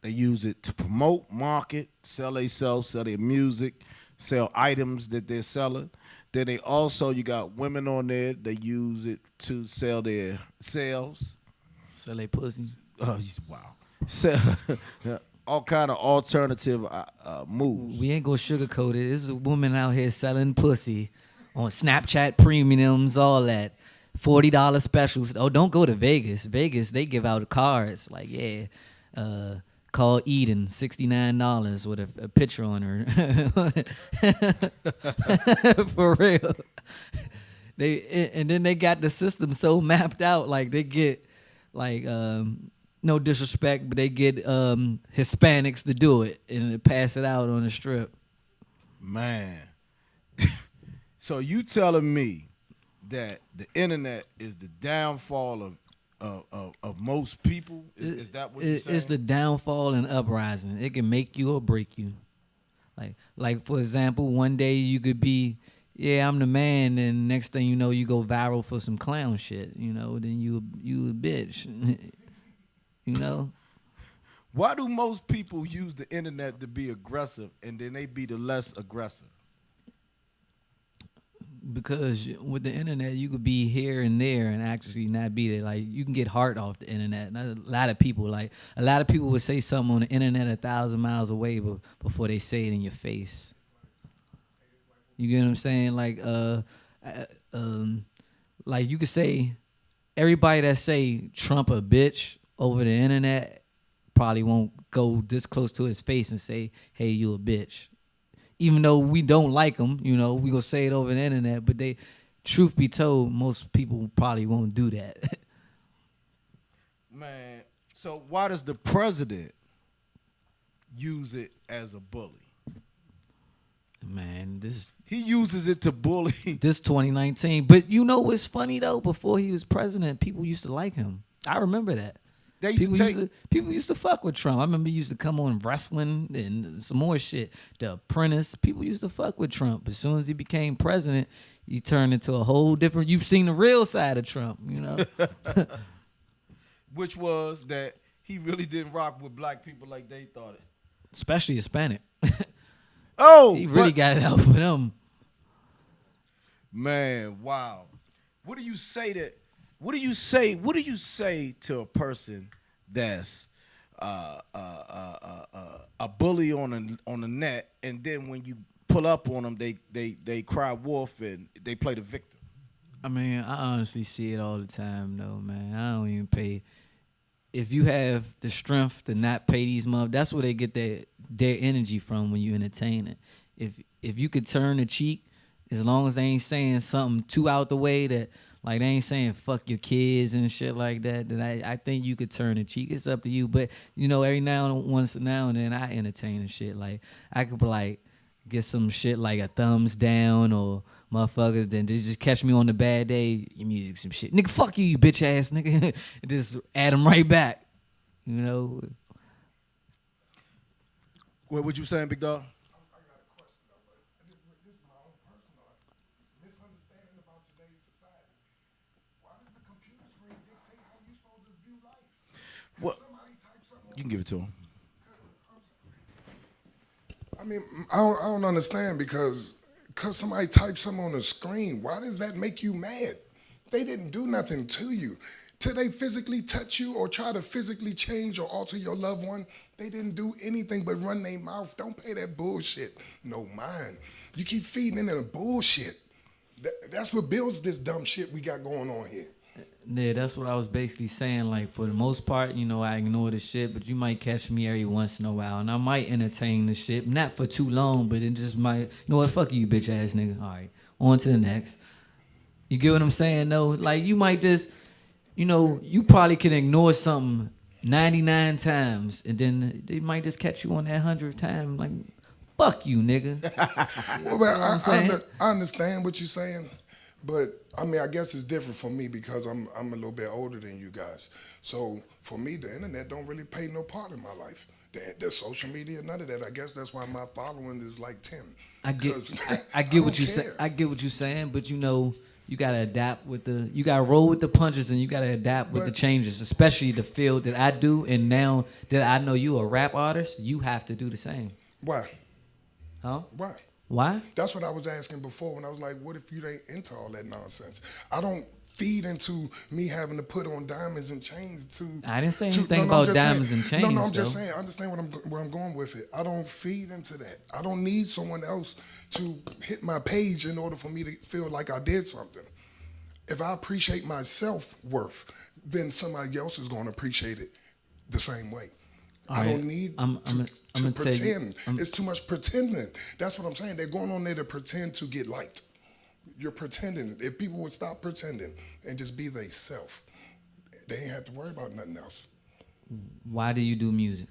they use it to promote, market, sell themselves, sell their music, sell items that they're selling. Then they also, you got women on there, they use it to sell their sales. Sell their pussy. Oh, wow. Sell all kind of alternative moves. We ain't gonna sugarcoat it. This is a woman out here selling pussy on Snapchat premiums, all that. $40 specials. Oh, don't go to Vegas. Vegas, they give out cards. Like, yeah, call Eden, $69 with a picture on her. For real. And then they got the system so mapped out. Like, they get, like, no disrespect, but they get Hispanics to do it and they pass it out on the strip. Man. So you telling me that the internet is the downfall of most people? Is that what you're saying? It's the downfall and uprising. It can make you or break you. Like for example, one day you could be, yeah, I'm the man, and next thing you know, you go viral for some clown shit. You know, then you a bitch. You know. Why do most people use the internet to be aggressive, and then they be the less aggressive? Because with the internet, you could be here and there and actually not be there. Like, you can get heart off the internet. And a lot of people would say something on the internet 1,000 miles away before they say it in your face. You get what I'm saying? Like you could say, everybody that say Trump a bitch over the internet probably won't go this close to his face and say, hey, you a bitch. Even though we don't like them, you know, we gonna say it over the internet, but truth be told, most people probably won't do that. Man, so why does the president use it as a bully? Man, he uses it to bully. This 2019, but you know what's funny though? Before he was president, people used to like him. I remember that. People used to fuck with Trump. I remember he used to come on wrestling and some more shit. The Apprentice. People used to fuck with Trump. As soon as he became president, he turned into a whole different. You've seen the real side of Trump, you know. Which was that he really didn't rock with black people like they thought it. Especially Hispanic. He really got it out for them. Man, wow. What do you say to a person that's a bully on the net, and then when you pull up on them, they cry wolf and they play the victim? I mean, I honestly see it all the time, though, man. I don't even pay. If you have the strength to not pay these that's where they get their energy from when you entertain it. If you could turn the cheek, as long as they ain't saying something too out the way that, like, they ain't saying fuck your kids and shit like that, then I think you could turn the cheek. It's up to you. But, you know, once now and then I entertain and shit. Like, I could, like, get some shit like a thumbs down or motherfuckers, then they just catch me on the bad day, your music some shit. Nigga, fuck you, bitch ass nigga. Just add them right back. You know? What you saying, big dog? What? You can give it to him. I mean, I don't understand because somebody types something on the screen, why does that make you mad? They didn't do nothing to you. till they physically touch you or try to physically change or alter your loved one. They didn't do anything but run their mouth. Don't pay that bullshit no mind. You keep feeding into the bullshit. That's what builds this dumb shit we got going on here. Yeah, that's what I was basically saying. Like, for the most part, you know, I ignore the shit, but you might catch me every once in a while, and I might entertain the shit. Not for too long, but it just might, you know what, fuck you, bitch ass nigga. All right, on to the next. You get what I'm saying, though? Like, you might just, you know, you probably can ignore something 99 times, and then they might just catch you on that 100th time. Like, fuck you, nigga. Well, I understand what you're saying, but I mean, I guess it's different for me because I'm a little bit older than you guys. So for me, the internet don't really play no part in my life. The social media, none of that. I guess that's why my following is like 10. I get what you say. I get what you're saying, but you know, you gotta adapt with you gotta roll with the punches, and you gotta adapt with the changes, especially the field that I do. And now that I know you a rap artist, you have to do the same. Why? Huh? Why? Why? That's what I was asking before when I was like, what if you ain't into all that nonsense? I don't feed into me having to put on diamonds and chains to... I didn't say anything about diamonds and chains, No, I'm just saying, I understand where I'm going with it. I don't feed into that. I don't need someone else to hit my page in order for me to feel like I did something. If I appreciate my self-worth, then somebody else is going to appreciate it the same way. I don't need to pretend. It's too much pretending. That's what I'm saying. They're going on there to pretend to get liked. You're pretending. If people would stop pretending and just be they self, they ain't have to worry about nothing else. Why do you do music?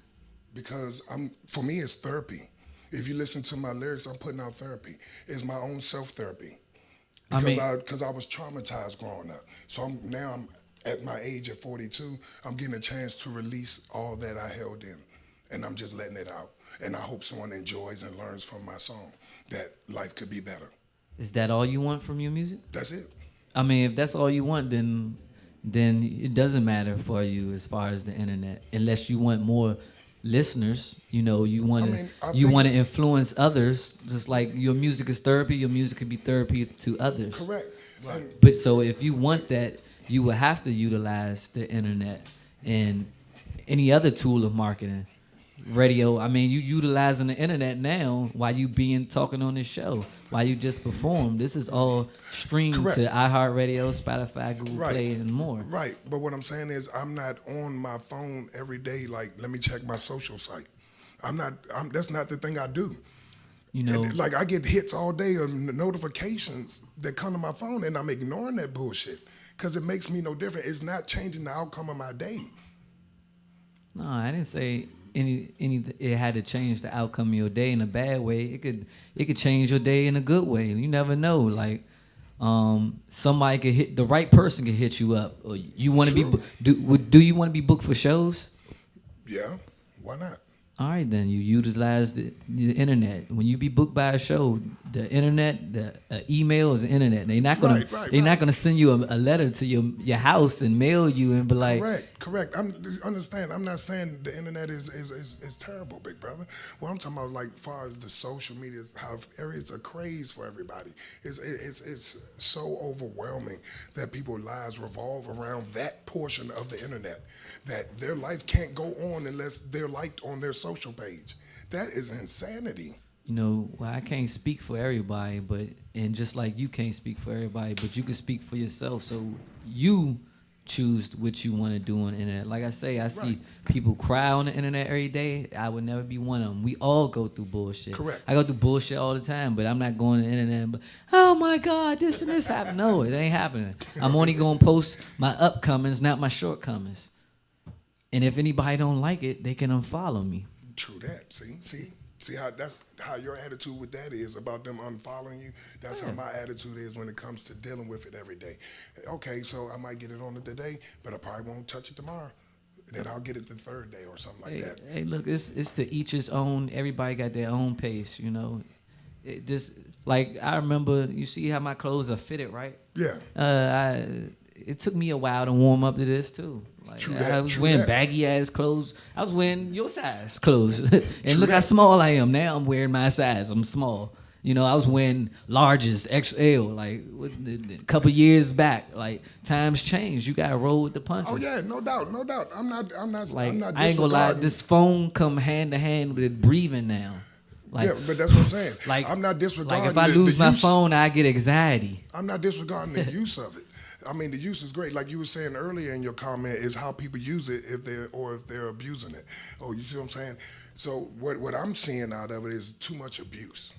Because for me, it's therapy. If you listen to my lyrics, I'm putting out therapy. It's my own self-therapy. Because I was traumatized growing up. So now I'm at my age of 42, I'm getting a chance to release all that I held in. And I'm just letting it out. And I hope someone enjoys and learns from my song that life could be better. Is that all you want from your music? That's it. I mean, if that's all you want, then it doesn't matter for you as far as the internet, unless you want more listeners. You know, you want to influence others. Just like your music is therapy, your music could be therapy to others. Correct. Right. But so if you want that, you will have to utilize the internet and any other tool of marketing. Radio, I mean, you utilizing the internet now while you talking on this show, while you just performed. This is all streamed to iHeartRadio, Spotify, Google Play, and more. Right, but what I'm saying is I'm not on my phone every day. Like, let me check my social site. That's not the thing I do. You know, like I get hits all day of notifications that come to my phone, and I'm ignoring that bullshit because it makes me no different. It's not changing the outcome of my day. No, I didn't say it had to change the outcome of your day in a bad way. It could change your day in a good way. You never know. Like somebody could the right person could hit you up. Or you want to do you want to be booked for shows? Yeah, why not? All right, then you utilize the internet. When you be booked by a show, the internet, the email is the internet. They're not gonna not gonna send you a letter to your house and mail you and be like. Correct. Understand. I'm not saying the internet is terrible, big brother. What I'm talking about, like, far as the social media, how it's a craze for everybody. It's so overwhelming that people's lives revolve around that portion of the internet. That their life can't go on unless they're liked on their social page. That is insanity. You know, well, I can't speak for everybody, and just like you can't speak for everybody, but you can speak for yourself. So you choose what you want to do on the internet. Like I say, I see people cry on the internet every day. I would never be one of them. We all go through bullshit. Correct. I go through bullshit all the time, but I'm not going to the internet and oh my God, this and this happened. No, it ain't happening. I'm only going to post my upcomings, not my shortcomings. And if anybody don't like it, they can unfollow me. True that. See how your attitude with that is about them unfollowing you. That's how my attitude is when it comes to dealing with it every day. Okay, so I might get it on it today, but I probably won't touch it tomorrow. Then I'll get it the third day or something like that. Hey, look, it's to each his own. Everybody got their own pace, you know. It just like I remember, you see how my clothes are fitted, right? Yeah. It took me a while to warm up to this too. Like, I was wearing baggy ass clothes. I was wearing your size clothes. And look how small I am. Now I'm wearing my size. I'm small. You know, I was wearing larges, XL, like a couple years back. Like times change. You gotta roll with the punches. Oh yeah, no doubt. I'm not Like I'm not I ain't gonna lie, disregarding. this phone come hand to hand with breathing now. Like, Yeah, but that's what I'm saying. Like I'm not disregarding. Like if I lose my phone, I get anxiety. I'm not disregarding the use of it. I mean, the use is great. Like you were saying earlier in your comment, is how people use it if they're abusing it. Oh, you see what I'm saying? So what I'm seeing out of it is too much abuse.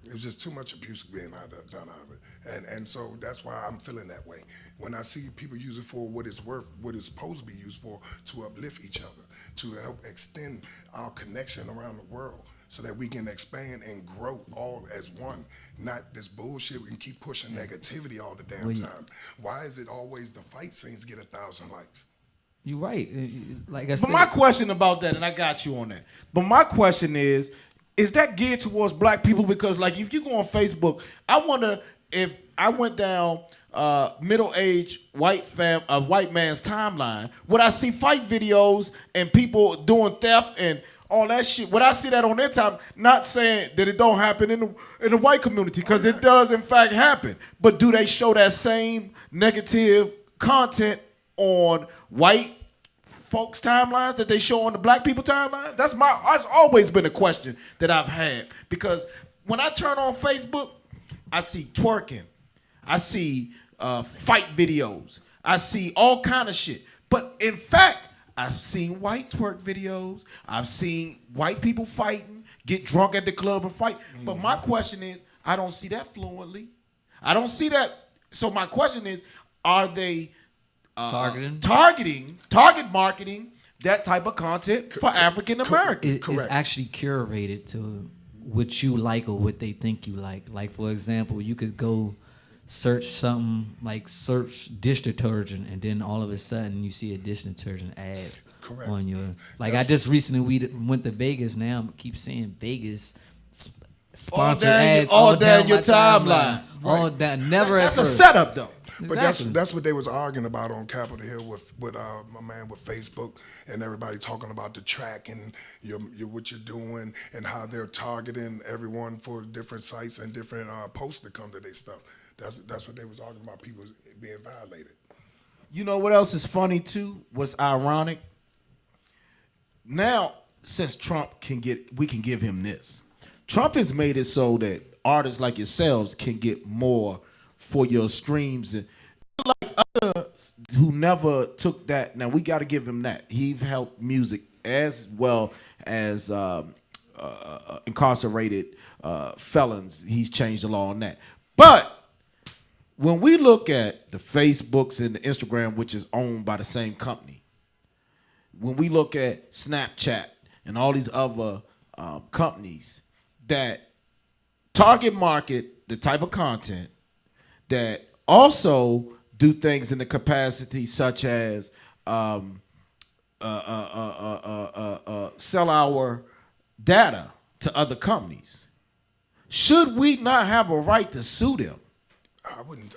It's just too much abuse being done out of it, and so that's why I'm feeling that way. When I see people use it for what it's worth, what it's supposed to be used for, to uplift each other, to help extend our connection around the world, so that we can expand and grow all as one, not this bullshit. We can keep pushing negativity all the damn time. Why is it always the fight scenes get 1,000 likes? You're right. Like I But said, my question about that, and I got you on that. But my question is that geared towards black people? Because like if you go on Facebook, I wonder if I went down middle-aged white man's timeline, would I see fight videos and people doing theft and all that shit? Would I see that on their time? Not saying that it don't happen in the white community, because it does in fact happen. But do they show that same negative content on white folks' timelines that they show on the black people timelines? That's always been a question that I've had, because when I turn on Facebook, I see twerking, I see fight videos, I see all kind of shit. But in fact, I've seen white twerk videos, I've seen white people fighting, get drunk at the club and fight. But my question is, I don't see that fluently. I don't see that. So my question is, are they target marketing that type of content for African Americans? it's actually curated to what you like or what they think you like. Like for example, you could go search something like search dish detergent, and then all of a sudden you see a dish detergent ad on your. Like I just recently went to Vegas. Now I keep seeing Vegas sponsored ads all down your my timeline. All down, never. That's a setup though. But that's what they was arguing about on Capitol Hill with my man with Facebook, and everybody talking about the track and your what you're doing and how they're targeting everyone for different sites and different posts that come to their stuff. That's what they was arguing about, people being violated. You know what else is funny too? What's ironic? Now, since Trump we can give him this. Trump has made it so that artists like yourselves can get more for your streams, and like others who never took that. Now we got to give him that. He helped music as well as incarcerated felons. He's changed the law on that. But when we look at the Facebooks and the Instagram, which is owned by the same company, when we look at Snapchat and all these other companies that target market the type of content that also do things in the capacity such as sell our data to other companies, should we not have a right to sue them? I wouldn't.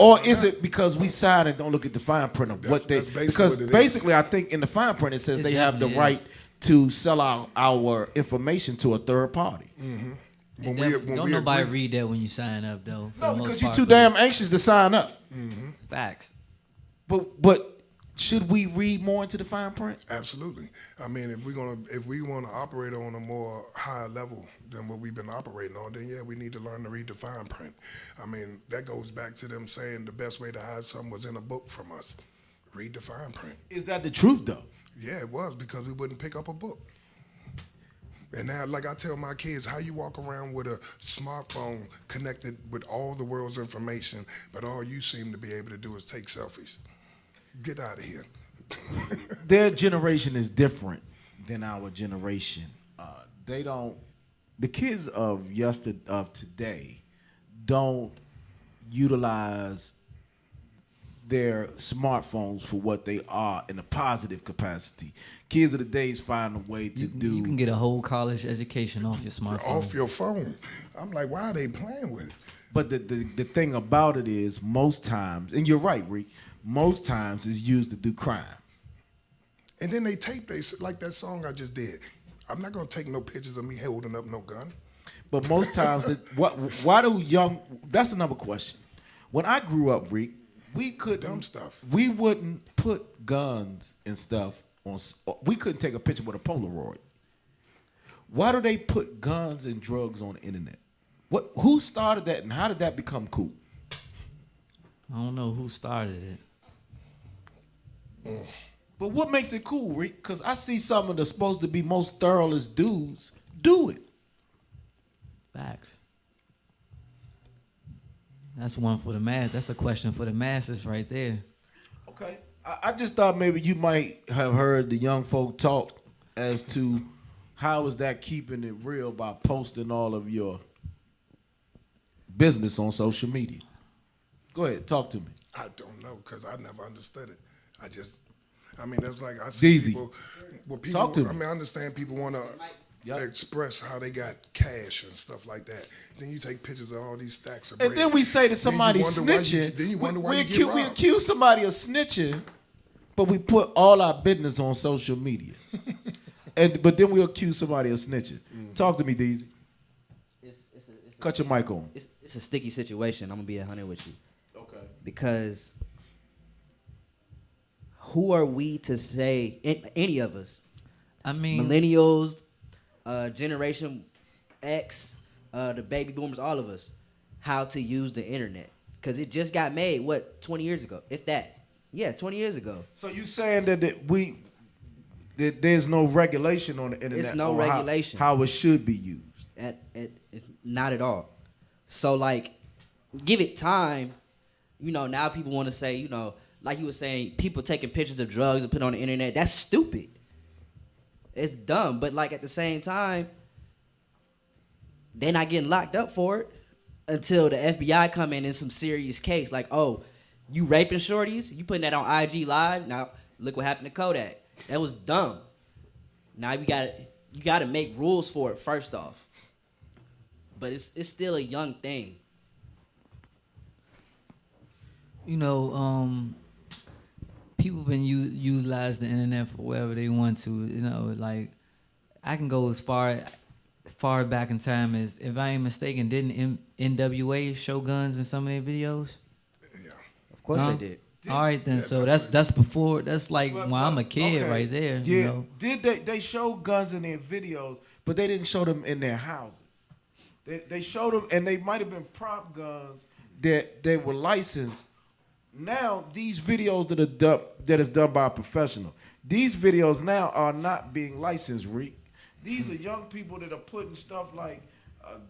Or is it because we sign and don't look at the fine print of what they? That's basically Because what it basically, I think in the fine print it says they have the right to sell our information to a third party. Mm-hmm. Don't nobody read that when you sign up though. No, because you're too damn anxious to sign up. Mm-hmm. Facts. But should we read more into the fine print? Absolutely. I mean, if we want to operate on a more higher level than what we've been operating on, then yeah, we need to learn to read the fine print. I mean, that goes back to them saying the best way to hide something was in a book from us. Read the fine print. Is that the truth though? Yeah, it was, because we wouldn't pick up a book. And now, like I tell my kids, how you walk around with a smartphone connected with all the world's information, but all you seem to be able to do is take selfies. Get out of here. Their generation is different than our generation. The kids of today don't utilize their smartphones for what they are in a positive capacity. Kids of the days find a way to do. You can get a whole college education off your smartphone. Off your phone. I'm like, why are they playing with it? But the thing about it is, most times, and you're right, Reek, most times it's used to do crime. And then they tape, like that song I just did. I'm not gonna take no pictures of me holding up no gun. But most times, why do young? That's another question. When I grew up, Reek, we couldn't Dumb stuff. We wouldn't put guns and stuff on. We couldn't take a picture with a Polaroid. Why do they put guns and drugs on the internet? Who started that, and how did that become cool? I don't know who started it. But what makes it cool, Reek? Because I see some of the supposed to be most thoroughest dudes do it. Facts. That's one for the mass. That's a question for the masses right there. Okay. I just thought maybe you might have heard the young folk talk as to how is that keeping it real by posting all of your business on social media. Go ahead, talk to me. I don't know because I never understood it. That's like I see Easy. people. Well, people. Talk to me. I understand people want to Yep. express how they got cash and stuff like that. Then you take pictures of all these stacks of And bread. then we say that somebody snitching. snitching. Then you wonder why we you get we robbed. accuse somebody of snitching, but we put all our business on social media. But then we accuse somebody of snitching. Talk to me, Deezy. Cut your mic on. It's a sticky situation. I'm gonna be 100 with you. Okay. Because who are we to say, any of us, I mean, millennials, Generation X, the baby boomers, all of us, how to use the internet? Because it just got made, 20 years ago, if that? Yeah, 20 years ago. So you saying that there's no regulation on the internet? It's no on regulation. How it should be used. It's not at all. So like, give it time. Now people want to say, like you were saying, people taking pictures of drugs and put it on the internet. That's stupid. It's dumb. But like at the same time, they're not getting locked up for it until the FBI come in some serious case. Like, oh, you raping shorties? You putting that on IG Live? Now look what happened to Kodak. That was dumb. Now you got to make rules for it first off. But it's still a young thing. People been utilize the internet for whatever they want to. Like I can go as far back in time as, if I ain't mistaken, didn't NWA show guns in some of their videos? Yeah. Of course they did. All right then. Yeah, So that's before. That's like when I'm a kid Okay. right there. Yeah. Did they show guns in their videos, but they didn't show them in their houses. They showed them, and they might have been prop guns that they were licensed. Now these videos that is done by a professional, these videos now are not being licensed, Reek. These are young people that are putting stuff like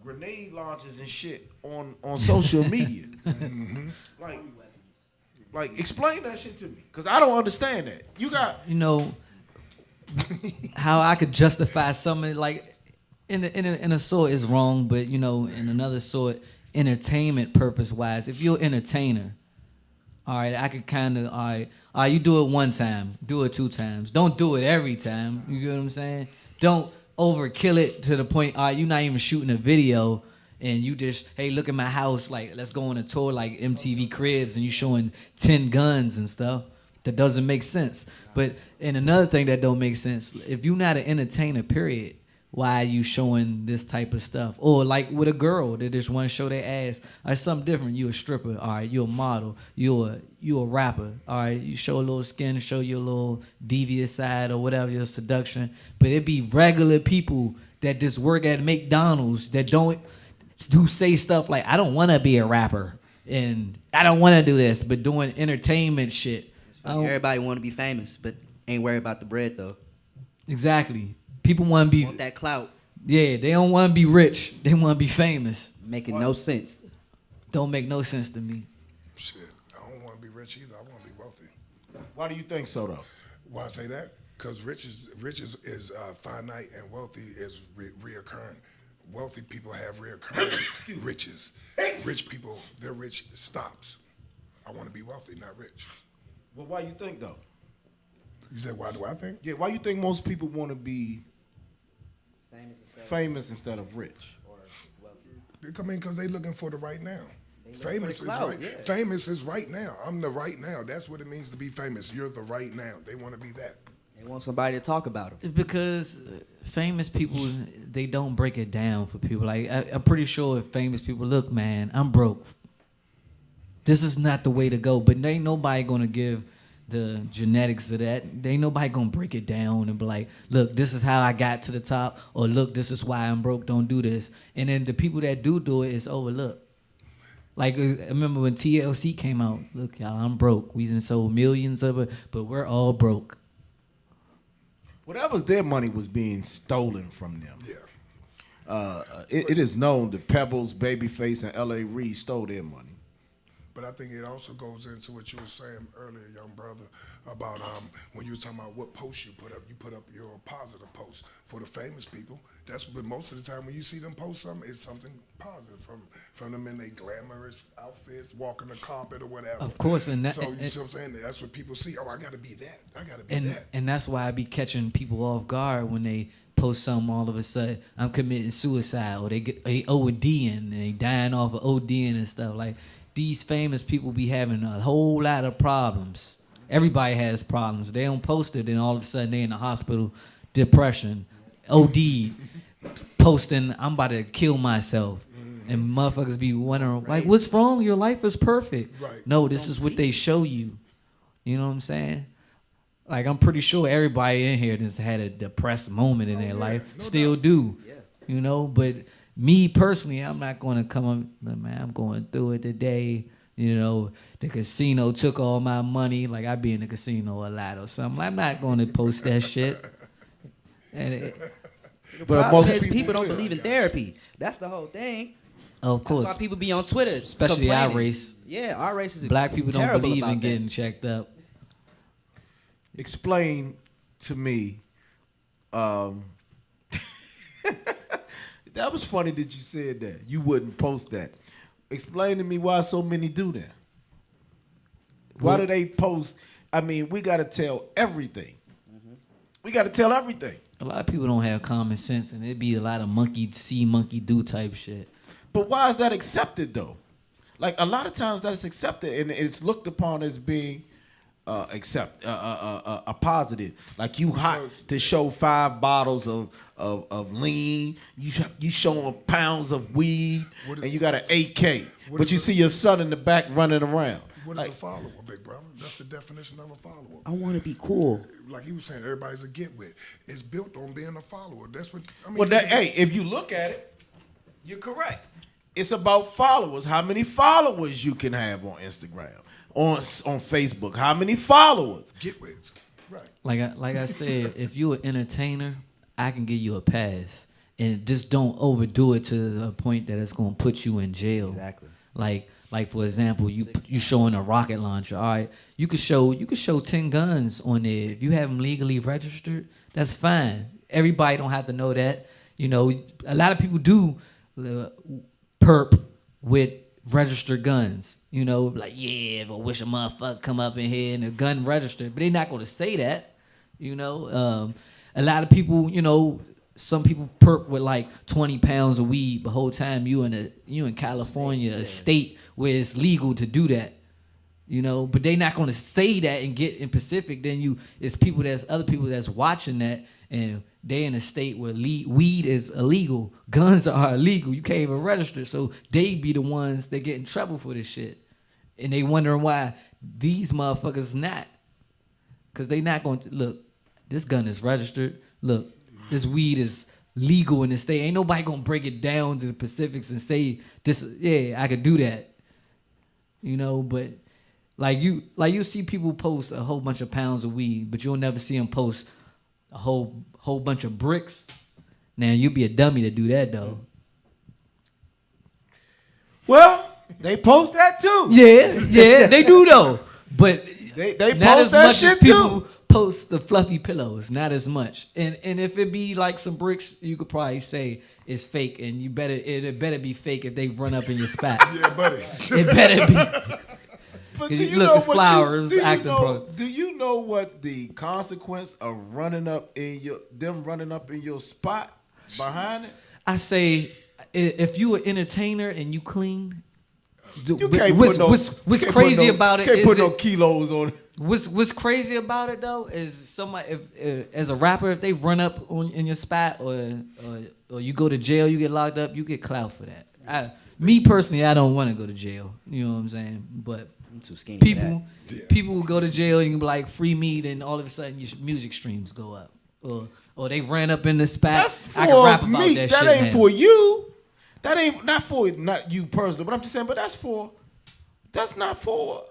grenade launchers and shit on social media. Like explain that shit to me, because I don't understand that. You got how I could justify something like in a sort is wrong, but in another sort, entertainment purpose wise, if you're an entertainer, all right, I could kind of, all right, you do it one time, do it 2 times. Don't do it every time. You get what I'm saying? Don't overkill it to the point, all right, you're not even shooting a video and you just, hey, look at my house, like, let's go on a tour like MTV Cribs and you showing 10 guns and stuff. That doesn't make sense. And another thing that don't make sense, if you're not an entertainer, period, why are you showing this type of stuff? Or like with a girl that just want to show their ass. Or something different. You a stripper, all right. You a model. You a rapper, all right. You show a little skin, show your little devious side or whatever, your seduction. But it be regular people that just work at McDonald's that who say stuff like, I don't want to be a rapper and I don't want to do this, but doing entertainment shit. Everybody want to be famous, but ain't worried about the bread though. Exactly. People want to be that clout. Yeah, they don't want to be rich. They want to be famous. Making no sense. Don't make no sense to me. Shit, I don't want to be rich either. I want to be wealthy. Why do you think so though? Why I say that? Because riches is finite and wealthy is reoccurring. Wealthy people have reoccurring riches. Rich people, their rich stops. I want to be wealthy, not rich. Well, why you think though? You said, why do I think? Yeah, why you think most people want to be famous instead of rich? They come in because they looking for the right now. Famous is clout, right. yeah. Famous is right now. I'm the right now. That's what it means to be famous. You're the right now. They want to be that. They want somebody to talk about them. Because famous people, they don't break it down for people. Like I'm pretty sure if famous people, look, man, I'm broke. This is not the way to go. But ain't nobody gonna give the genetics of that. Ain't nobody gonna break it down and be like, look, this is how I got to the top, or look, this is why I'm broke. Don't do this. And then the people that do it is overlooked. Like I remember when TLC came out. Look, y'all, I'm broke. We done sold millions of it, but we're all broke. Whatever's their money was being stolen from them. Yeah. It is known that Pebbles, Babyface, and L.A. Reid stole their money. But I think it also goes into what you were saying earlier, young brother, about when you were talking about what posts you put up your positive posts for the famous people. But most of the time when you see them post something, it's something positive from them in their glamorous outfits, walking the carpet or whatever. Of course, and that, so you see what I'm saying? That's what people see. Oh, I got to be that. I got to be that. And that's why I be catching people off guard when they post something all of a sudden. I'm committing suicide, or they ODing and they dying off of ODing and stuff. Like these famous people be having a whole lot of problems. Everybody has problems. They don't post it, and all of a sudden they in the hospital, depression, OD, posting, I'm about to kill myself. And motherfuckers be wondering, like, what's wrong? Your life is perfect. Right. No, this is what they show you. You know what I'm saying? Like, I'm pretty sure everybody in here has had a depressed moment in their life. Still do. Yeah. You know, but me personally, I'm not going to come up, man, I'm going through it today. You know, the casino took all my money. Like, I be in the casino a lot or something. I'm not going to post that shit. And But Problem most is people don't believe in therapy. That's the whole thing. of course, That's why people be on Twitter, especially our complaining. race. Yeah, our race is Black people don't terrible believe about in that. getting checked up. Explain to me. That was funny that you said that. You wouldn't post that. Explain to me why so many do that. Why do they post? I mean, we got to tell everything. We got to tell everything. A lot of people don't have common sense, and it'd be a lot of monkey see, monkey do type shit. But why is that accepted though? Like a lot of times that's accepted, and it's looked upon as being a positive. Like you hot to show 5 bottles of lean. You showing pounds of weed, and you got an AK, but you see your son in the back running around. What is Like, a follower, big brother? That's the definition of a follower. I want to be cool. Like he was saying, everybody's a get with. It's built on being a follower. That's what I mean. well, hey, if you look at it, you're correct. It's about followers. How many followers you can have on Instagram, on Facebook? How many followers? Get with. Right. Like I said, if you're an entertainer, I can give you a pass, and just don't overdo it to the point that it's gonna put you in jail. Exactly. Like for example, you showing a rocket launcher. All right, you could show 10 guns on there. If you have them legally registered, that's fine. Everybody don't have to know that. You know, a lot of people do perp with registered guns. You know, like, yeah, but wish a motherfucker come up in here and a gun registered, but they're not gonna say that. You know, a lot of people, you know, some people perp with like 20 pounds of weed the whole time you in California, a state where it's legal to do that. You know, but they not gonna say that and get in Pacific. Then it's other people that's watching that, and they in a state where weed is illegal, guns are illegal. You can't even register, so they be the ones that get in trouble for this shit, and they wondering why these motherfuckers not, because they not going to look. This gun is registered. Look, this weed is legal in the state. Ain't nobody gonna break it down to the Pacifics and say this. Yeah, I could do that. You know, but like you see people post a whole bunch of pounds of weed, but you'll never see them post a whole bunch of bricks. Now you'd be a dummy to do that though. Well, they post that too. Yeah, they do though. But They not post as that much shit as people too. post the fluffy pillows, not as much. And if it be like some bricks, you could probably say it's fake, and it better be fake if they run up in your spot. Yeah, buddy. It better be. But Look, it's flour. It was acting pro. Do you know what the consequence of running up in your spot behind it? I say, if you an entertainer and you clean, You can't put no. what's crazy about it Can't is put no it- kilos on it. What's crazy about it though is somebody if as a rapper if they run up in your spot or you go to jail, you get locked up, you get clout for that. Me personally, I don't want to go to jail. You know what I'm saying? But I'm too skinny people will go to jail and you can be like free me, then all of a sudden your music streams go up. Or they ran up in the spot. That's for I can rap about me. that That shit ain't now. for you. That ain't not for not you personally. But I'm just saying. But that's not for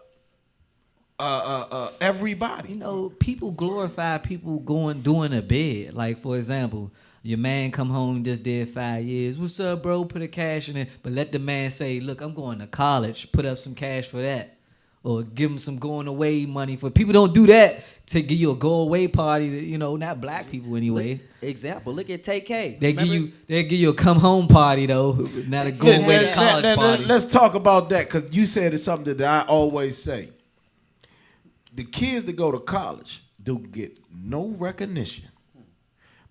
everybody. You know, people glorify people doing a bid. Like for example, your man come home just did 5 years. What's up, bro? Put a cash in it. But let the man say, look, I'm going to college. Put up some cash for that. Or give them some going away money for people don't do that to give you a go away party. You know, not black people anyway. Example, look at TK. They give you a come home party though, not a go away to college party. Let's talk about that because you said it's something that I always say. The kids that go to college do get no recognition,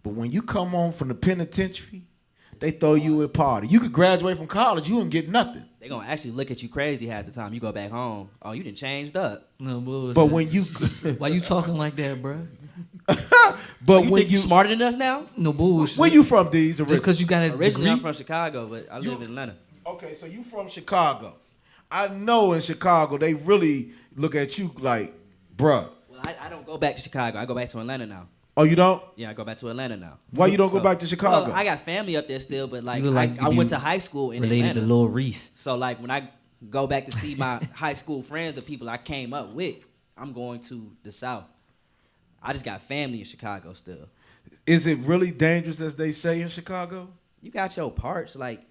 but when you come home from the penitentiary, they throw you a party. You could graduate from college, you wouldn't get nothing. They gonna actually look at you crazy half the time. You go back home. Oh, you done changed up. No bullshit. But when you, why you talking like that, bro? but you when think you smarter than us now? No bullshit. Where you from, D's? Just because you got a Originally, degree? I'm from Chicago, but I live in Atlanta. Okay, so you from Chicago. I know in Chicago they really look at you like, bruh. Well, I don't go back to Chicago. I go back to Atlanta now. Oh, you don't? Yeah, I go back to Atlanta now. Why you don't go back to Chicago? Well, I got family up there still, but like, You look like I you went be to high school in related Atlanta. to Lil Reese. So like when I go back to see my high school friends, the people I came up with, I'm going to the South. I just got family in Chicago still. Is it really dangerous as they say in Chicago? You got your parts, like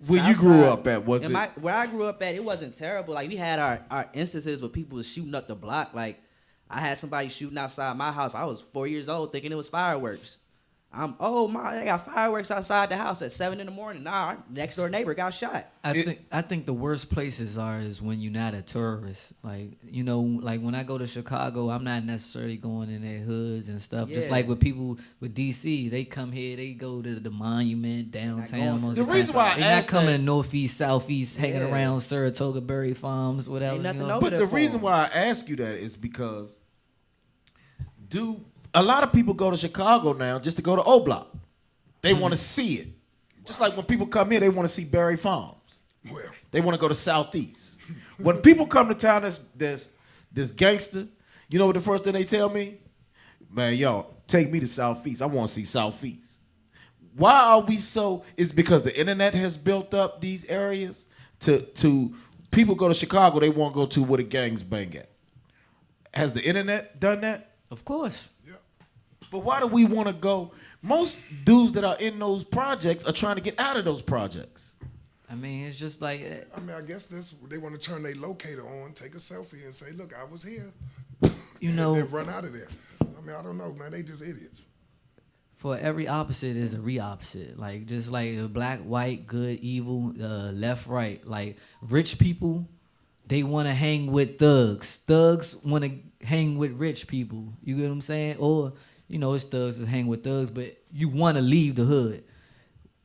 Where you grew up at, was it? Where I grew up at, it wasn't terrible. Like we had our instances where people was shooting up the block. Like I had somebody shooting outside my house. I was 4 years old thinking it was fireworks. They got fireworks outside the house at 7 in the morning. Nah, our next door neighbor got shot. I think the worst places is when you're not a tourist. Like, you know, like when I go to Chicago, I'm not necessarily going in their hoods and stuff. Just like with people with DC, they come here, they go to the monument downtown. The reason why I they're not asked coming that- to northeast, southeast, hanging around Saratoga Berry Farms, whatever. Ain't nothing you know? over But there the for reason 'em. why I ask you that is because a lot of people go to Chicago now just to go to O Block. They want to see it. Just like when people come here, they want to see Berry Farms. Well, They want to go to Southeast. When people come to town that's gangster, you know what the first thing they tell me? Man, yo, take me to Southeast. I want to see Southeast. Why are we so? It's because the internet has built up these areas to people go to Chicago, they want to go to where the gangs bang at. Has the internet done that? Of course. But why do we want to go? Most dudes that are in those projects are trying to get out of those projects. I mean, it's just like, I mean, I guess they want to turn their locator on, take a selfie, and say, "Look, I was here." you know, and run out of there. I mean, I don't know, man. They just idiots. for every opposite is a re-opposite. Like, just like black, white, good, evil, left, right. Like, rich people, they want to hang with thugs. Thugs want to hang with rich people. You get what I'm saying? Or, you know, it's thugs that hang with thugs, but you want to leave the hood.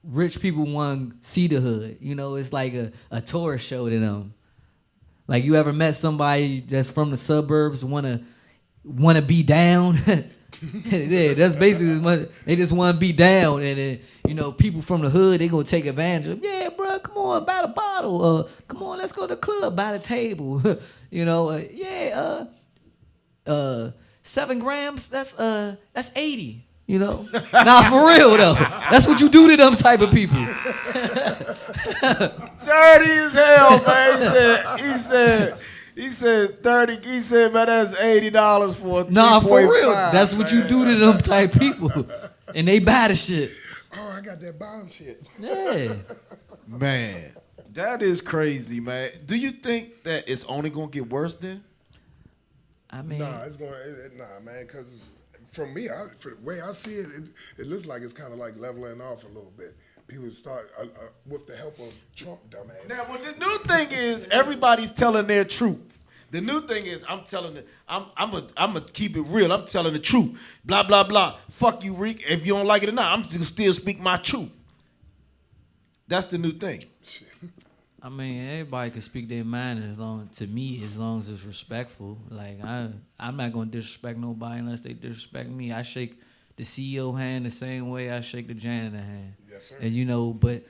Rich people want to see the hood. You know, it's like a tourist show to them. Like, you ever met somebody that's from the suburbs want to be down? Yeah, that's basically what they just want to be down, and then, you know, people from the hood, they gonna take advantage of. Yeah, bro, come on, buy the bottle. Come on, let's go to the club, buy the table. You know, 7 grams. That's 80. You know, nah, for real though. That's what you do to them type of people. Dirty as hell, man. He said 30. He said, man, that's $80 for a Nah, for real. 3.5, That's what you do to them type people, and they buy the shit. Oh, I got that bomb shit. Yeah. Man, that is crazy, man. Do you think that it's only gonna get worse then? I mean, Nah, it's going. Nah, man, because from me, for the way I see it, it looks like it's kind of like leveling off a little bit. People start with the help of Trump, dumbass. Now, well, the new thing is everybody's telling their truth. The new thing is I'm gonna keep it real. I'm telling the truth. Blah blah blah. Fuck you, Reek. If you don't like it or not, I'm just gonna still speak my truth. That's the new thing. I mean, everybody can speak their mind as long as it's respectful. Like I'm not gonna disrespect nobody unless they disrespect me. I shake the CEO hand the same way I shake the janitor hand. Yes, sir. And but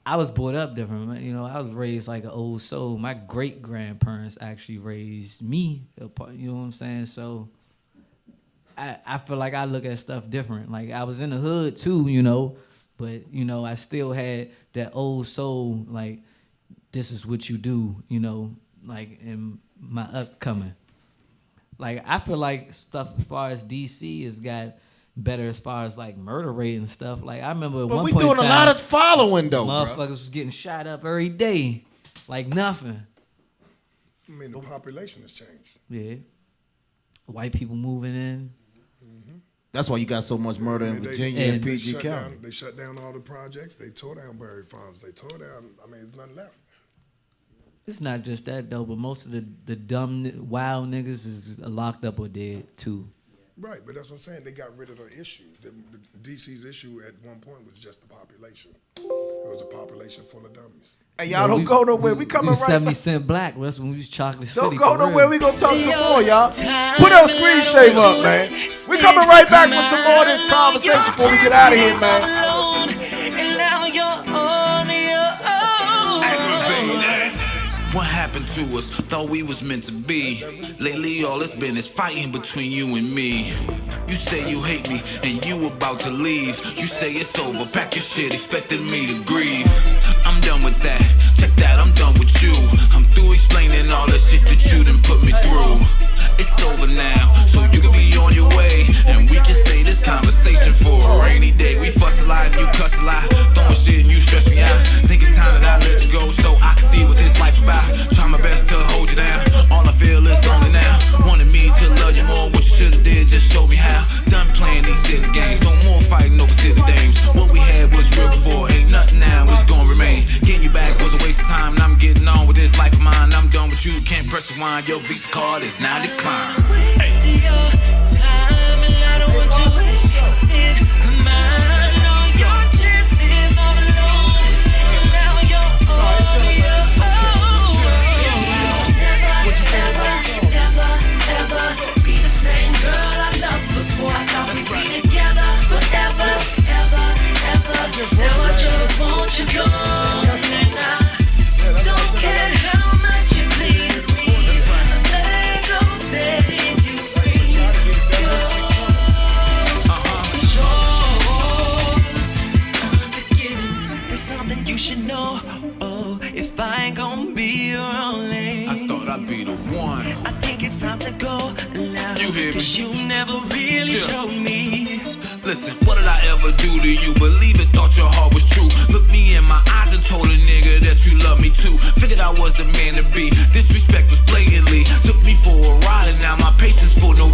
I was brought up different. I was raised like an old soul. My great grandparents actually raised me. You know what I'm saying? So I feel like I look at stuff different. Like I was in the hood too, but I still had that old soul. Like this is what you do, like in my upcoming. Like I feel like stuff as far as DC has got better as far as like murder rate and stuff. Like I remember at But one we point doing in a time, lot of following though, motherfuckers bro. was getting shot up every day, like nothing. I mean, the population has changed. Yeah, white people moving in. That's why you got so much murder in Virginia and PG County. They shut down all the projects. They tore down Berry Farms. They tore down. I mean, there's nothing left. It's not just that though, but most of the dumb wild niggas is locked up or dead too. Right, but that's what I'm saying. They got rid of the issue. The DC's issue at one point was just the population. It was a population full of dummies. Hey, y'all don't go nowhere. We coming we right 70 back. Cent Black. That's when we was Chocolate City. Don't go for real. nowhere. We gonna talk some more, y'all. Put up Screen Shave up, man. We coming right back with some more of this conversation before we get out of here, man. And now you're on your own. Aggravated. What happened to us? Thought we was meant to be. Lately all it's been is fighting between you and me. You say you hate me and you about to leave. You say it's over, pack your shit, expecting me to grieve. I'm done with that, check that, I'm done with you. I'm through explaining all the shit that you done put me through. It's over now, so you can be on your way. And we can say this conversation for a rainy day. We fuss a lot and you cuss a lot, throwing shit and you stress me out. Think it's time that I let you go so I can see what this life about. Try my best to hold you down, all I feel is only now. Wanted me to love you more, what you should've did, just show me how. Done playing these silly games, no more fighting over silly dames. What we had was real before, ain't nothing now, it's gonna remain. Getting you back was a waste of time, and I'm getting on with this life of mine. I'm done with you, can't press rewind, your Visa card is now declined. Waste your time, and I don't want you wasted mine. All your chances all alone, and now you're on your own. Never be the same girl I loved before. I thought we'd be together forever. Now I just want you gone, and I don't care how much you plead with me. Let go, setting you free. Unforgiving. There's something you should know. Oh, if I ain't gonna be your only, I thought I'd be the one. I think it's time to go loud. You hear me? 'Cause you never really showed me. Listen, what did I ever do to you? Believe it, thought your heart was true. Looked me in my eyes and told a nigga that you love me too. Figured I was the man to be. Disrespect was blatantly. Took me for a ride and now my patience for no.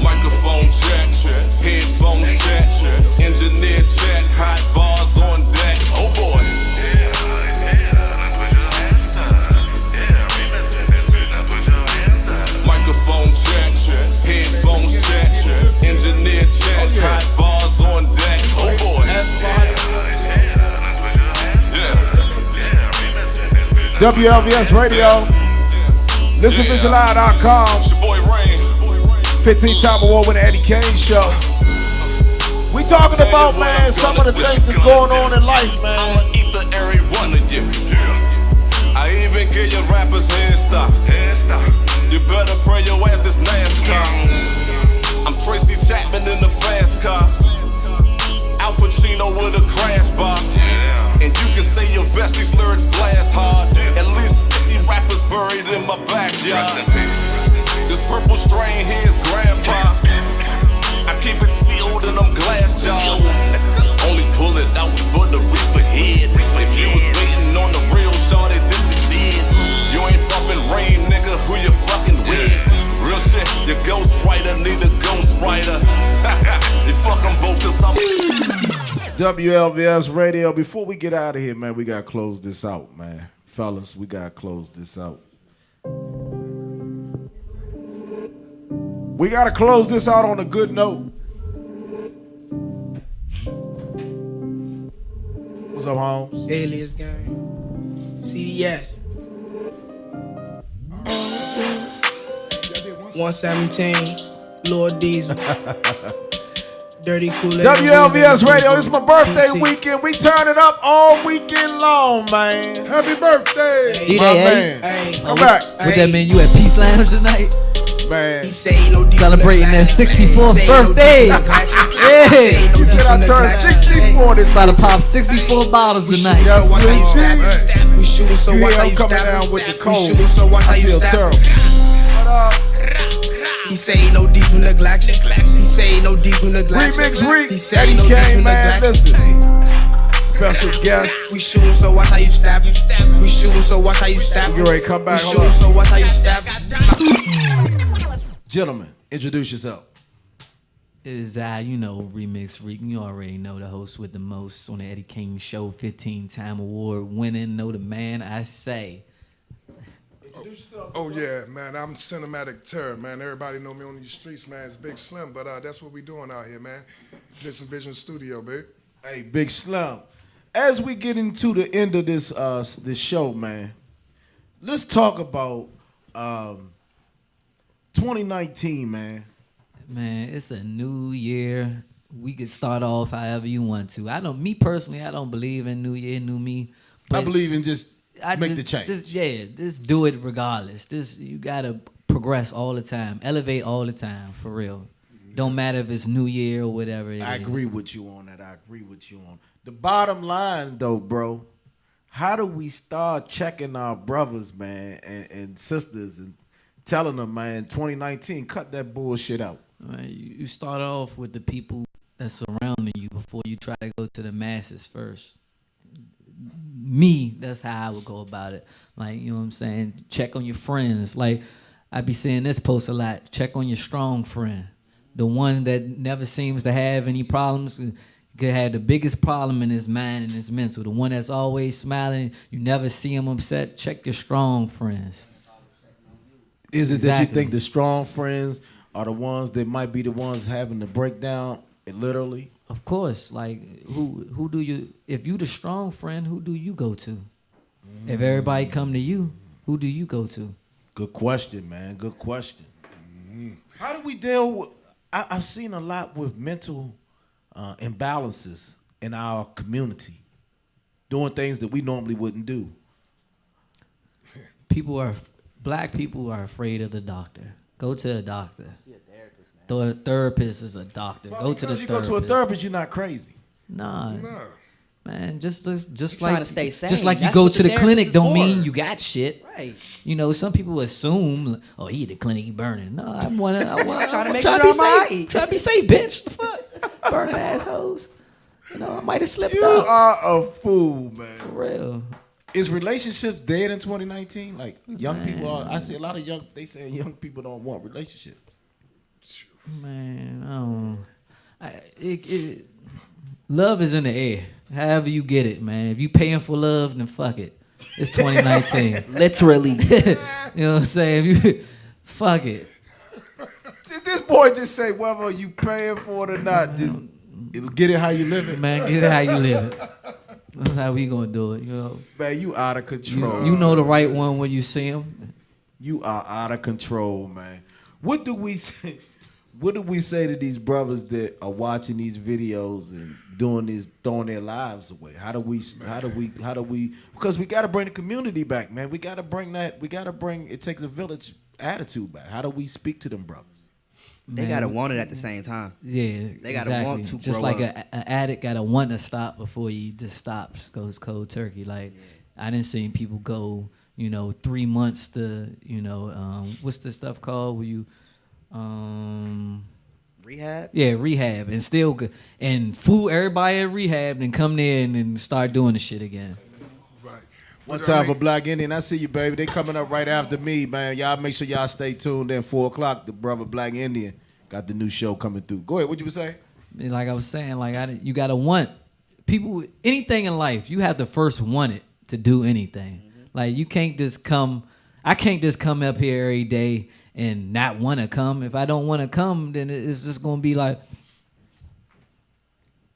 Microphone check, headphones check, engineer check, hot bars on deck. Oh boy. Microphone check, headphones check, engineer check, hot bars on deck. Oh boy. Yeah. WLVS Radio. ListenVisualLive.com. 15-time award-winning Eddie Kayne show. We talking about, man, some of the things that's going on in life, man. I'ma eat the every one of you. I even give your rappers head stop. You better pray your ass is NASCAR. I'm Tracy Chapman in the fast car. Al Pacino with a crash bar. And you can say your vest, these lyrics blast hard. At least 50 rappers buried in my backyard. This purple strain here is grandpa. I keep it sealed in them glass jars. Only pull it out for the reefer head. If you was waiting on the real shorty, this is it. You ain't bumping rain, nigga, who you fucking with? Real shit, your ghost writer need a ghost writer. You fuck them both cause I'm WLVS Radio. Before we get out of here, man, we gotta close this out, man. Fellas, we gotta close this out. We gotta close this out on a good note. What's up, Holmes? Alias gang. CDS. 117. Lord Diesel. Dirty Kool-Aid. WLVS Radio, it's my birthday weekend. We turn it up all weekend long, man. Happy birthday! My man. Come back. What that mean? You at Peace Lounge tonight? Man. Celebrating that 64th birthday. Yeah. He said I turned 64 this About to pop 64 bottles tonight. We shooting, so watch how you coming stab down with the cold. We shooting, so watch how I you feel stab terrible. He say ain't no deep from neglect. He say ain't no deep from neglect. Remix Reek. He say ain't no Eddie deep Kayne, from man. neglect. Listen. Special guest. We shooting, so watch how you stab. We shooting, so watch how you stab. You ready to come back? We Hold shooting, on. so watch how you stab. Gentlemen, introduce yourself. Is you know, Remix Reek. You already know the host with the most on the Eddie Kayne Show, 15-time award winning. Know the man I say. Oh yeah, man, I'm Cinematic Terror, man. Everybody know me on these streets, man. It's Big Slim, but that's what we doing out here, man. Listen Vision Studio, babe. Hey, Big Slim. As we get into the end of this this show, man, let's talk about 2019, man. Man, it's a new year. We could start off however you want to. Me personally, I don't believe in New Year, New Me. I believe in just make the change. Just do it regardless. You gotta progress all the time, elevate all the time, for real. Don't matter if it's New Year or whatever it is. I agree with you on that. I agree with you on. The bottom line, though, bro, how do we start checking our brothers, man, and sisters, and telling them, man, 2019, cut that bullshit out. Right, you start off with the people that's surrounding you before you try to go to the masses first. Me, that's how I would go about it. Like, you know what I'm saying? Check on your friends. Like, I be seeing this post a lot. Check on your strong friend. The one that never seems to have any problems. Could have the biggest problem in his mind and his mental. The one that's always smiling. You never see him upset. Check your strong friends. Is it that you think the strong friends are the ones that might be the ones having the breakdown, literally? Of course. Like, who do you, if you the strong friend, who do you go to? If everybody come to you, who do you go to? Good question, man. Good question. How do we deal with, I've seen a lot with mental imbalances in our community, doing things that we normally wouldn't do. Black people are afraid of the doctor. Go to a doctor. See a therapist, man. The therapist is a doctor. Go to the therapist. You go to a therapist, you're not crazy. Nah. Man, just like trying to stay sane. Just like you That's go what to the the clinic therapist is don't for. mean you got shit. Right. You know, some people assume, oh, he at the clinic, he burning. No, I'm trying to make trying sure to be I'm safe. alright. Trying to be safe, bitch. The fuck? Burning assholes. You know, I might have slipped You up. are a fool, man. For real. Is relationships dead in 2019? Like, young Man. people are, I see a lot of they say young people don't want relationships. Man, love is in the air. However you get it, man. If you paying for love, then fuck it. It's 2019. Literally. You know what I'm saying? Fuck it. Did this boy just say whether you paying for it or not, just get it how you live it? Man, get it how you live it. That's how we gonna do it, you know. Man, you out of control. You know the right one when you see him. You are out of control, man. What do we say? What do we say to these brothers that are watching these videos and doing this, throwing their lives away? How do we? Because we got to bring the community back, man. We got to bring it takes a village attitude back. How do we speak to them brothers? They gotta want it at the same time. Yeah, they gotta want to. Just grow like up. an addict gotta want to stop before he just stops, goes cold turkey. Like I didn't see people go, 3 months to, what's the stuff called where you, rehab. Yeah, rehab, and still good and fool everybody at rehab, and come there and start doing the shit again. One time for Black Indian. I see you, baby. They coming up right after me, man. Y'all make sure y'all stay tuned. Then 4 o'clock, the brother Black Indian got the new show coming through. Go ahead. What you say? Like I was saying, you gotta want people. Anything in life, you have to first want it to do anything. Like you can't just come. I can't just come up here every day and not want to come. If I don't want to come, then it's just gonna be like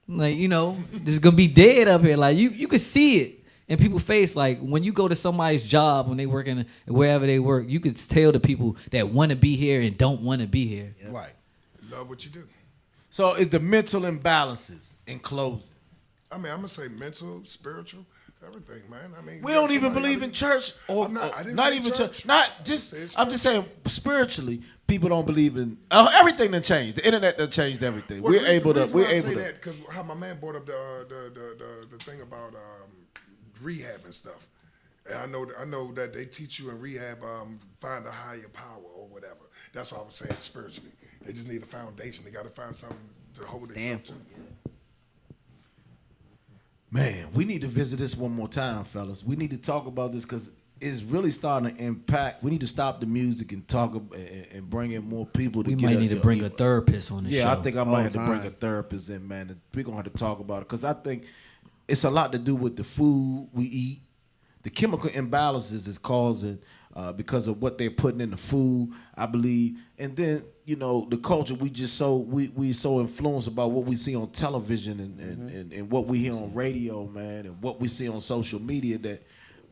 you know, this is gonna be dead up here. Like you can see it in people's face. Like when you go to somebody's job, when they work in wherever they work, you could tell the people that want to be here and don't want to be here. Right. Love what you do. So it's the mental imbalances in closing. I mean, I'm gonna say mental, spiritual, everything, man. I mean, We don't even believe in church, or I didn't not say even church. Not just. I'm just saying spiritually, people don't believe in everything. That changed. The internet that changed everything. Well, We're able to. I say that because how my man brought up the thing about rehab and stuff, and I know that they teach you in rehab find a higher power or whatever. That's what I was saying spiritually. They just need a foundation. They got to find something to hold themselves to. Man, we need to visit this one more time, fellas. We need to talk about this because it's really starting to impact. We need to stop the music and talk and bring in more people. We might need to bring a therapist on the show. Yeah, I think I might have to bring a therapist in, man. We're going to have to talk about it because I think it's a lot to do with the food we eat. The chemical imbalances is causing because of what they're putting in the food, I believe. And then, you know, the culture, we so influenced about what we see on television and what we hear on radio, man, and what we see on social media that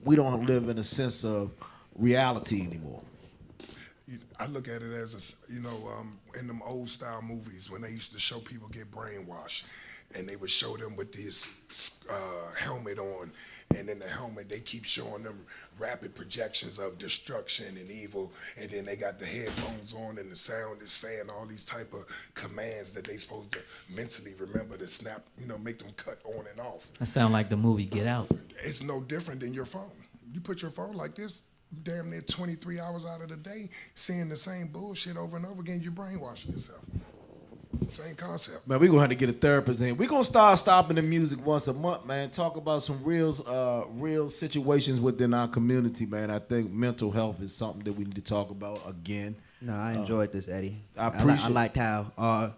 we don't live in a sense of reality anymore. I look at it as, in them old style movies when they used to show people get brainwashed and they would show them with this helmet on, and in the helmet they keep showing them rapid projections of destruction and evil, and then they got the headphones on and the sound is saying all these type of commands that they supposed to mentally remember to snap, make them cut on and off. That sound like the movie Get Out. It's no different than your phone. You put your phone like this, damn near 23 hours out of the day, seeing the same bullshit over and over again, you're brainwashing yourself. Same concept. Man, we're going to have to get a therapist in. We're going to start stopping the music once a month, man. Talk about some real situations within our community, man. I think mental health is something that we need to talk about again. No, I enjoyed this, Eddie. I appreciate I liked how,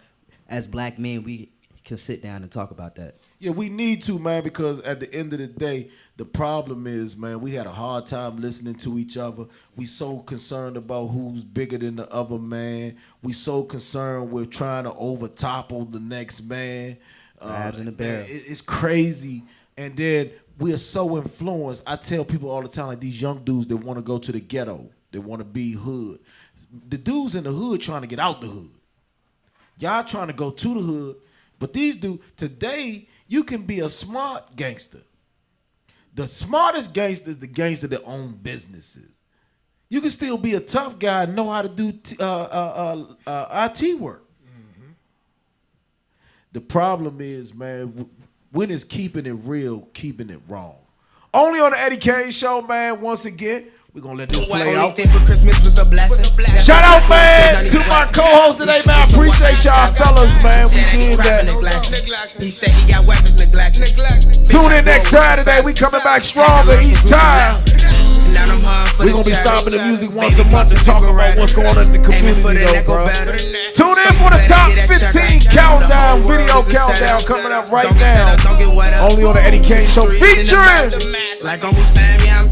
as black men, we can sit down and talk about that. Yeah, we need to, man, because at the end of the day, the problem is, man, we had a hard time listening to each other. We so concerned about who's bigger than the other man. We so concerned with trying to overtopple the next man. Crabs in the barrel. It's crazy. And then we are so influenced. I tell people all the time, like these young dudes that want to go to the ghetto, they want to be hood. The dudes in the hood trying to get out the hood. Y'all trying to go to the hood. But these dudes, today, you can be a smart gangster. The smartest gangster is the gangster that own businesses. You can still be a tough guy and know how to do IT work. Mm-hmm. The problem is, man, when is keeping it real, keeping it wrong? Only on the Eddie Kayne Show, man, once again. We're going to let this play out. For Christmas was a blessing. Shout out, man, to my co-host today, man. I appreciate y'all fellas, man. We did that. He said he got weapons neglected. Tune in next Saturday. We coming back stronger each time. We're going to be stopping the music once a month to talk about what's going on in the community, though, bro. Tune in for the top 15 countdown, video countdown coming up right now. Only on the Eddie Kayne Show featuring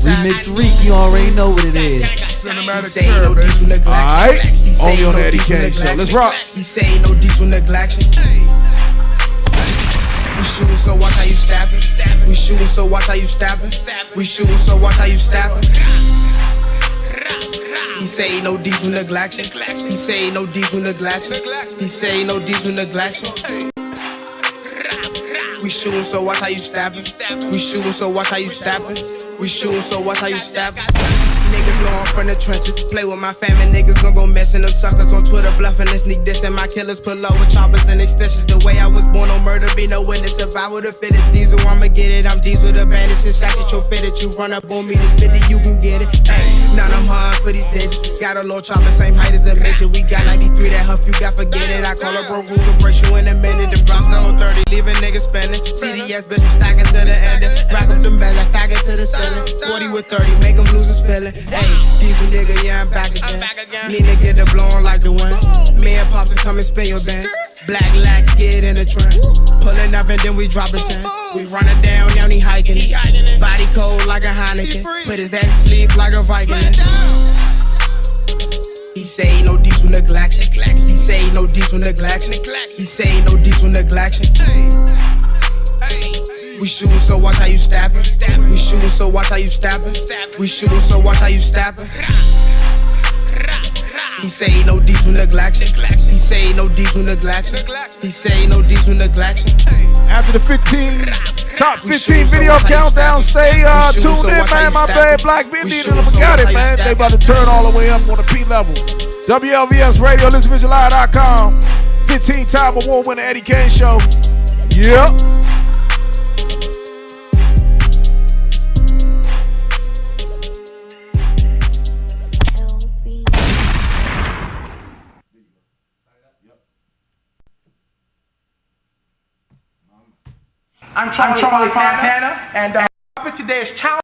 ReMix Reek, you already know what it is. Cinematic terror, baby. Alright, only on the Eddie Kayne Show. Let's rock. He say no diesel neglection. We shooting, so watch how you stabbing. We shooting, so watch how you stabbing. We shooting, so watch how you stabbing. He say no diesel neglection. He say no diesel neglection. He say no diesel neglection. We shootin', so watch how you stabbin'. We shootin', so watch how you stabbin'. We shootin', so watch how you stabbin'. Niggas know I'm from the trenches. Play with my family, niggas gon' go messin' them suckers on Twitter bluffin' and sneak dissing. My killers pull up with choppers and extensions. The way I was born on murder, be no witness. If I would've fit it, Diesel, I'ma get it. I'm Diesel the bandit. Since I your fitted, you run up on me, this 50, you can get it. Ay, now I'm hard for these digits. Got a little chopper, same height as a midget. We got 93, that huff, you got forget it. I call a bro, who can break you in a minute. The Bronx, the whole 30, leaving niggas spending. CDS, bitch, we stacking to the end. Rack up them bags, I stack it to the ceiling. 40 with 30, make them lose his feeling. Hey, Diesel nigga, yeah, I'm back again. Need to get the blowin' like the wind. Me and Pops come and spin your band. Black lax, get in the trend. Pulling up and then we drop a 10. We running down, now he hiking it. Body cold like a Heineken. Put his ass to sleep like a Viking. He say ain't no diesel neglection. He say ain't no diesel neglection. He say ain't no diesel neglection. We shootin', so watch how you stabbin'. We shootin', so watch how you stabbin'. We shootin', so watch how you stabbin'. He say ain't no diesel neglection. He say ain't no diesel neglection. He say ain't no diesel neglection. After the 15, top 15 video countdown, stay tuned in, man. My bad, Black Bendy, and I got it, man. They about to turn all the way up on the P level. WLVS Radio, ListenVisualLive.com. 15-time award winner Eddie Kayne Show. Yep. I'm Charlie Fontana, and today is challenge.